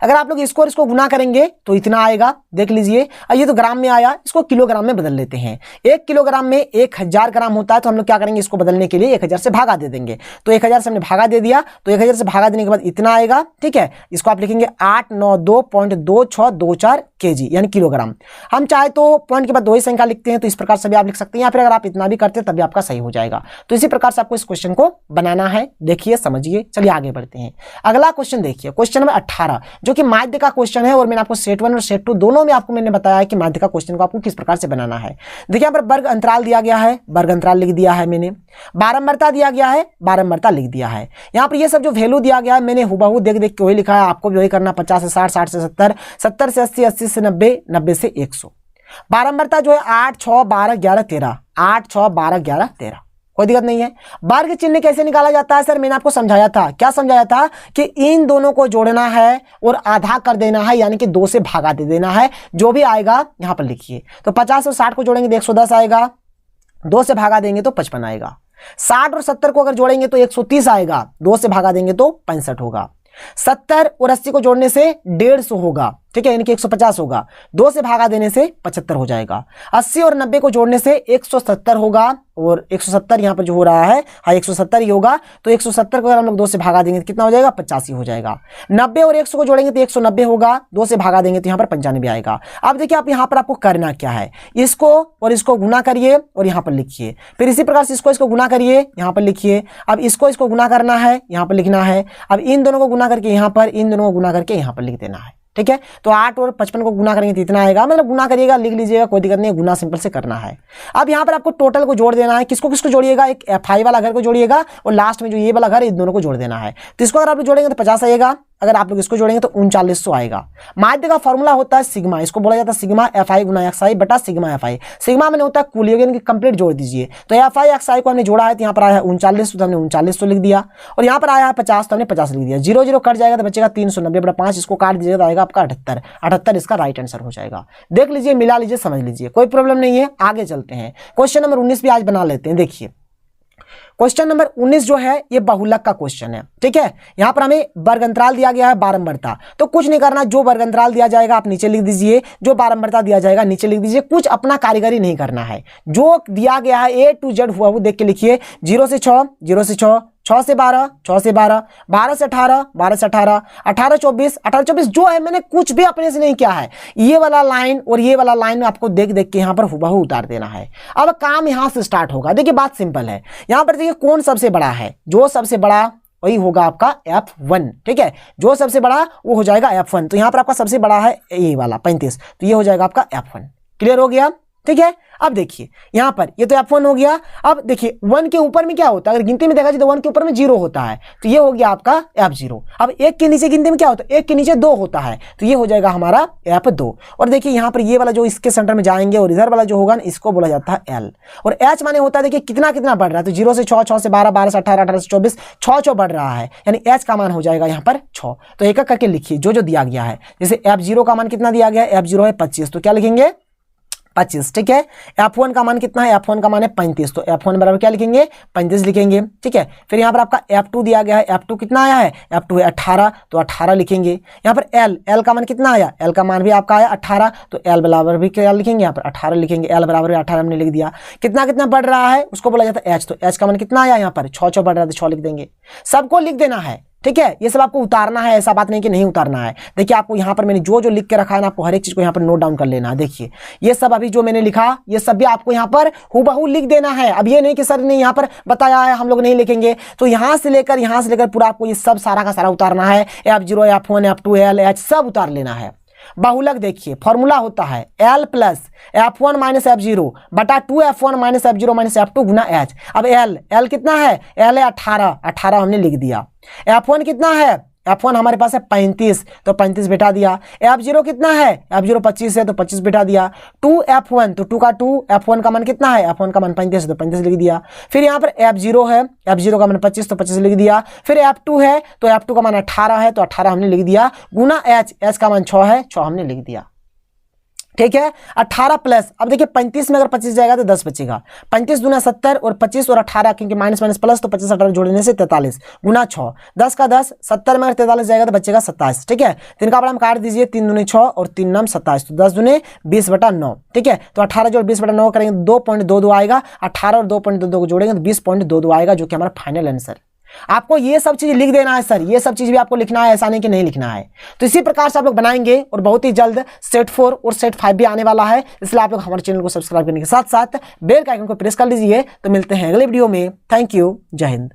अगर आप लोग इसको और इसको गुना करेंगे तो इतना आएगा, देख लीजिए। ये तो ग्राम में आया, इसको किलोग्राम में बदल लेते हैं। 1 किलोग्राम में 1000 ग्राम होता है, तो हम लोग क्या करेंगे, इसको बदलने के लिए 1000 से भागा दे देंगे। तो 1000 से हमने भागा दे दिया, तो 1000 से भागा देने के बाद इतना आएगा, ठीक है। इसको आप लिखेंगे 892.2624 kg, यानी किलोग्राम। हम चाहे तो पॉइंट के बाद 2 ही संख्या लिखते हैं, तो इस प्रकार से भी आप लिख सकते हैं, या फिर अगर आप इतना भी करते हैं तभी आपका सही हो जाएगा। तो इसी प्रकार से आपको इस क्वेश्चन को बनाना है, देखिए समझिए। चलिए आगे बढ़ते हैं। अगला क्वेश्चन देखिए, क्वेश्चन नंबर 18, जो कि माध्य का क्वेश्चन है, और मैंने आपको सेट 1 और सेट 2 दोनों में आपको मैंने बताया है कि माध्य का क्वेश्चन को आपको किस प्रकार से बनाना है। देखिए यहाँ पर वर्ग अंतराल दिया गया है, वर्ग अंतराल लिख दिया है मैंने। बारंबारता दिया गया है, बारंबारता लिख दिया है। यहाँ पर ये सब जो वैल्यू दिया गया है मैंने हुबहू देख देख के वही लिखा है, आपको भी वही करना। 50 से 60, 60 से 70, 70 से 80, 80 से 90, 90 से 100। बारंबारता जो है 8, 6, 12, 11, 13, 8, 6, 12, 11, 13, कोई दिक्कत नहीं है। वर्ग चिन्ह कैसे निकाला जाता है सर, मैंने आपको समझाया था। क्या समझाया था कि इन दोनों को जोड़ना है और आधा कर देना है, यानी कि 2 से भागा दे देना है। जो भी आएगा यहां पर लिखिए। तो 50 और 60 को जोड़ेंगे तो 110 आएगा, 2 से भागा देंगे तो 55 आएगा। 60 और 70 को अगर जोड़ेंगे तो 130 आएगा, 2 से भागा देंगे तो 65 होगा। 70 और 80 को जोड़ने से 150 होगा, ठीक है, यानी कि 150 होगा। 2 से भागा देने से 75 हो जाएगा। 80 और 90 को जोड़ने से 170 होगा, और 170 यहाँ पर जो हो रहा है, हाँ 170 ही होगा। तो 170 को अगर हम लोग 2 से भागा देंगे तो कितना हो जाएगा, 85 हो जाएगा। 90 और 100 को जोड़ेंगे तो 190 होगा, 2 से भागा देंगे तो यहाँ पर 95 आएगा। अब देखिए आप यहाँ पर आपको करना क्या है, इसको और इसको गुना करिए और यहाँ पर लिखिए। फिर इसी प्रकार से इसको गुना करिए, यहाँ पर लिखिए। अब इसको गुना करना है, यहाँ पर लिखना है। अब इन दोनों को गुना करके यहाँ पर, इन दोनों को गुना करके यहाँ पर लिख देना है, ठीक है। तो 8 और 55 को गुना करेंगे तो इतना आएगा, मतलब गुना करिएगा, लिख लीजिएगा, कोई दिक्कत नहीं है, गुना सिंपल से करना है। अब यहाँ पर आपको टोटल को जोड़ देना है। किसको किसको जोड़िएगा, एक FI वाला घर को जोड़िएगा, और लास्ट में जो ये वाला घर, इन दोनों को जोड़ देना है। तो इसको अगर आप जोड़ेंगे तो 50 आएगा, अगर आप लोग इसको जोड़ेंगे तो 3900 आएगा। माध्य का फॉर्मूला होता है सिग्मा, इसको बोला जाता है सिग्मा FI गुना XI बटा सिग्मा FI। सिग्मा में होता है कुल योग, यानी कि कंप्लीट जोड़ दीजिए। तो FI XI को हमने जोड़ा है, तो यहाँ पर आया है 3900, तो हमने 3900 लिख दिया, और यहाँ पर आया है 50, तो हमने 50 लिख दिया। 0 0 कट जाएगा तो बचेगा 390 बटा 5, इसको काट दीजिएगा तो आएगा आपका 78। 78 इसका राइट आंसर हो जाएगा। देख लीजिए, मिला लीजिए, समझ लीजिए, कोई प्रॉब्लम नहीं है। आगे चलते हैं, क्वेश्चन नंबर 19 भी आज बना लेते हैं। देखिए क्वेश्चन नंबर 19 जो है ये बहुलक का क्वेश्चन है, ठीक है। यहां पर हमें वर्ग अंतराल दिया गया है बारंबारता, तो कुछ नहीं करना, जो वर्ग अंतराल दिया जाएगा आप नीचे लिख दीजिए, जो बारंबारता दिया जाएगा नीचे लिख दीजिए। कुछ अपना कारीगरी नहीं करना है, जो दिया गया है A to Z हुआ वो देख के लिखिए। 0 से 6, 0 से 6, 6 से 12, 6 से 12, 12 से 18, 12 से 18, 18 24, 18 24, जो है मैंने कुछ भी अपने से नहीं किया है। ये वाला लाइन और ये वाला लाइन आपको देख देख के यहाँ पर हुबहू उतार देना है। अब काम यहाँ से स्टार्ट होगा। देखिए बात सिंपल है, यहाँ पर देखिए कौन सबसे बड़ा है, जो सबसे बड़ा वही होगा आपका F1, ठीक है। जो सबसे बड़ा वो हो जाएगा F1। तो यहाँ पर आपका सबसे बड़ा है ये वाला 35, तो ये हो जाएगा आपका F1। क्लियर हो गया, ठीक है। अब देखिए यहां पर ये तो F1 हो गया। अब देखिए 1 के ऊपर में क्या होता है, अगर गिनती में देखा जाए तो 1 के ऊपर में 0 होता है, तो ये हो गया आपका F0। अब 1 के नीचे गिनती में क्या होता है, 1 के नीचे 2 होता है, तो ये हो जाएगा हमारा F2। और देखिए यहां पर ये वाला जो इसके सेंटर में जाएंगे और इधर वाला जो होगा ना, इसको बोला जाता है L। और H माने होता है देखिए कितना कितना बढ़ रहा है, तो 0 से 6, 6 से 12, 12 से 18, 18 से 24, 6 बढ़ रहा है, यानी H का मान हो जाएगा यहाँ पर 6। तो एक एक करके लिखिए जो जो दिया गया है। जैसे F0 का मान कितना दिया गया है, F0 है 25, तो क्या लिखेंगे 25, ठीक है। F1 का मान कितना है, F1 का मान है 35, तो F1 बराबर क्या लिखेंगे 35 लिखेंगे, ठीक है। फिर यहाँ पर आपका F2 दिया गया है, F2 कितना आया है, F2 है 18, तो 18 लिखेंगे। यहाँ पर L का मान कितना आया, L का मान भी आपका आया 18, तो L बराबर भी क्या लिखेंगे, यहाँ पर 18 लिखेंगे। L बराबर 18 हमने लिख दिया। कितना कितना बढ़ रहा है उसको बोला जाता है H, तो H का मान कितना आया यहाँ पर 6 बढ़ रहा है, तो 6 लिख देंगे। सबको लिख देना है, ठीक है, ये सब आपको उतारना है, ऐसा बात नहीं कि नहीं उतारना है। देखिए आपको यहाँ पर मैंने जो जो लिख के रखा है ना, आपको हर एक चीज को यहाँ पर नोट डाउन कर लेना है। देखिए ये सब अभी जो मैंने लिखा, ये सब भी आपको यहाँ पर हूबहू लिख देना है। अब ये नहीं कि सर ने यहाँ पर बताया है हम लोग नहीं लिखेंगे, तो यहाँ से लेकर पूरा आपको ये सब सारा का सारा उतारना है। F0 F1 F2 L H सब उतार लेना है। बहुलक देखिए फॉर्मूला होता है L plus F1 minus F0 बटा 2F1 minus F0 minus F2 गुना H। अब L कितना है, L है 18 हमने लिख दिया। F1 कितना है, F1 हमारे पास है 35, तो 35 बिठा दिया। F0 कितना है, F0 25 है तो 25 बिठा दिया। 2F1 तो 2 का 2, F1 का मान कितना है, F1 का मान 35 है तो 35 लिख दिया। फिर यहाँ पर F0 है, F0 का मान 25 तो 25 लिख दिया। फिर F2 है तो F2 का मान 18 है तो 18 हमने लिख दिया, गुना H का मान 6 है, 6 हमने लिख दिया। ठीक है, 18 प्लस, अब देखिए 35 में अगर 25 जाएगा तो 10 बचेगा। 35 दूना 70 और 25 और 18 क्योंकि माइनस माइनस प्लस, तो 25 18 जोड़ने से 43 गुना 6, 10 का 10, 70 में अगर 43 जाएगा तो बचेगा 27। ठीक है, 3 का बड़ा काट दीजिए, 3 दूनी 6 और 3 नाम 27, तो 10 दूने 20/9। ठीक है, तो 18 जोड़ 20/9 करेंगे 2.22 आएगा। 18 और 2.22 को जोड़ेंगे तो 20.22 आएगा, जो कि हमारा फाइनल आंसर। आपको ये सब चीज लिख देना है सर, ये सब चीज भी आपको लिखना है, ऐसा नहीं कि नहीं लिखना है। तो इसी प्रकार से आप लोग बनाएंगे और बहुत ही जल्द सेट 4 और सेट 5 भी आने वाला है। इसलिए आप लोग हमारे चैनल को सब्सक्राइब करने के साथ साथ बेल का आइकन को प्रेस कर लीजिए। तो मिलते हैं अगले वीडियो में। थैंक यू, जय हिंद।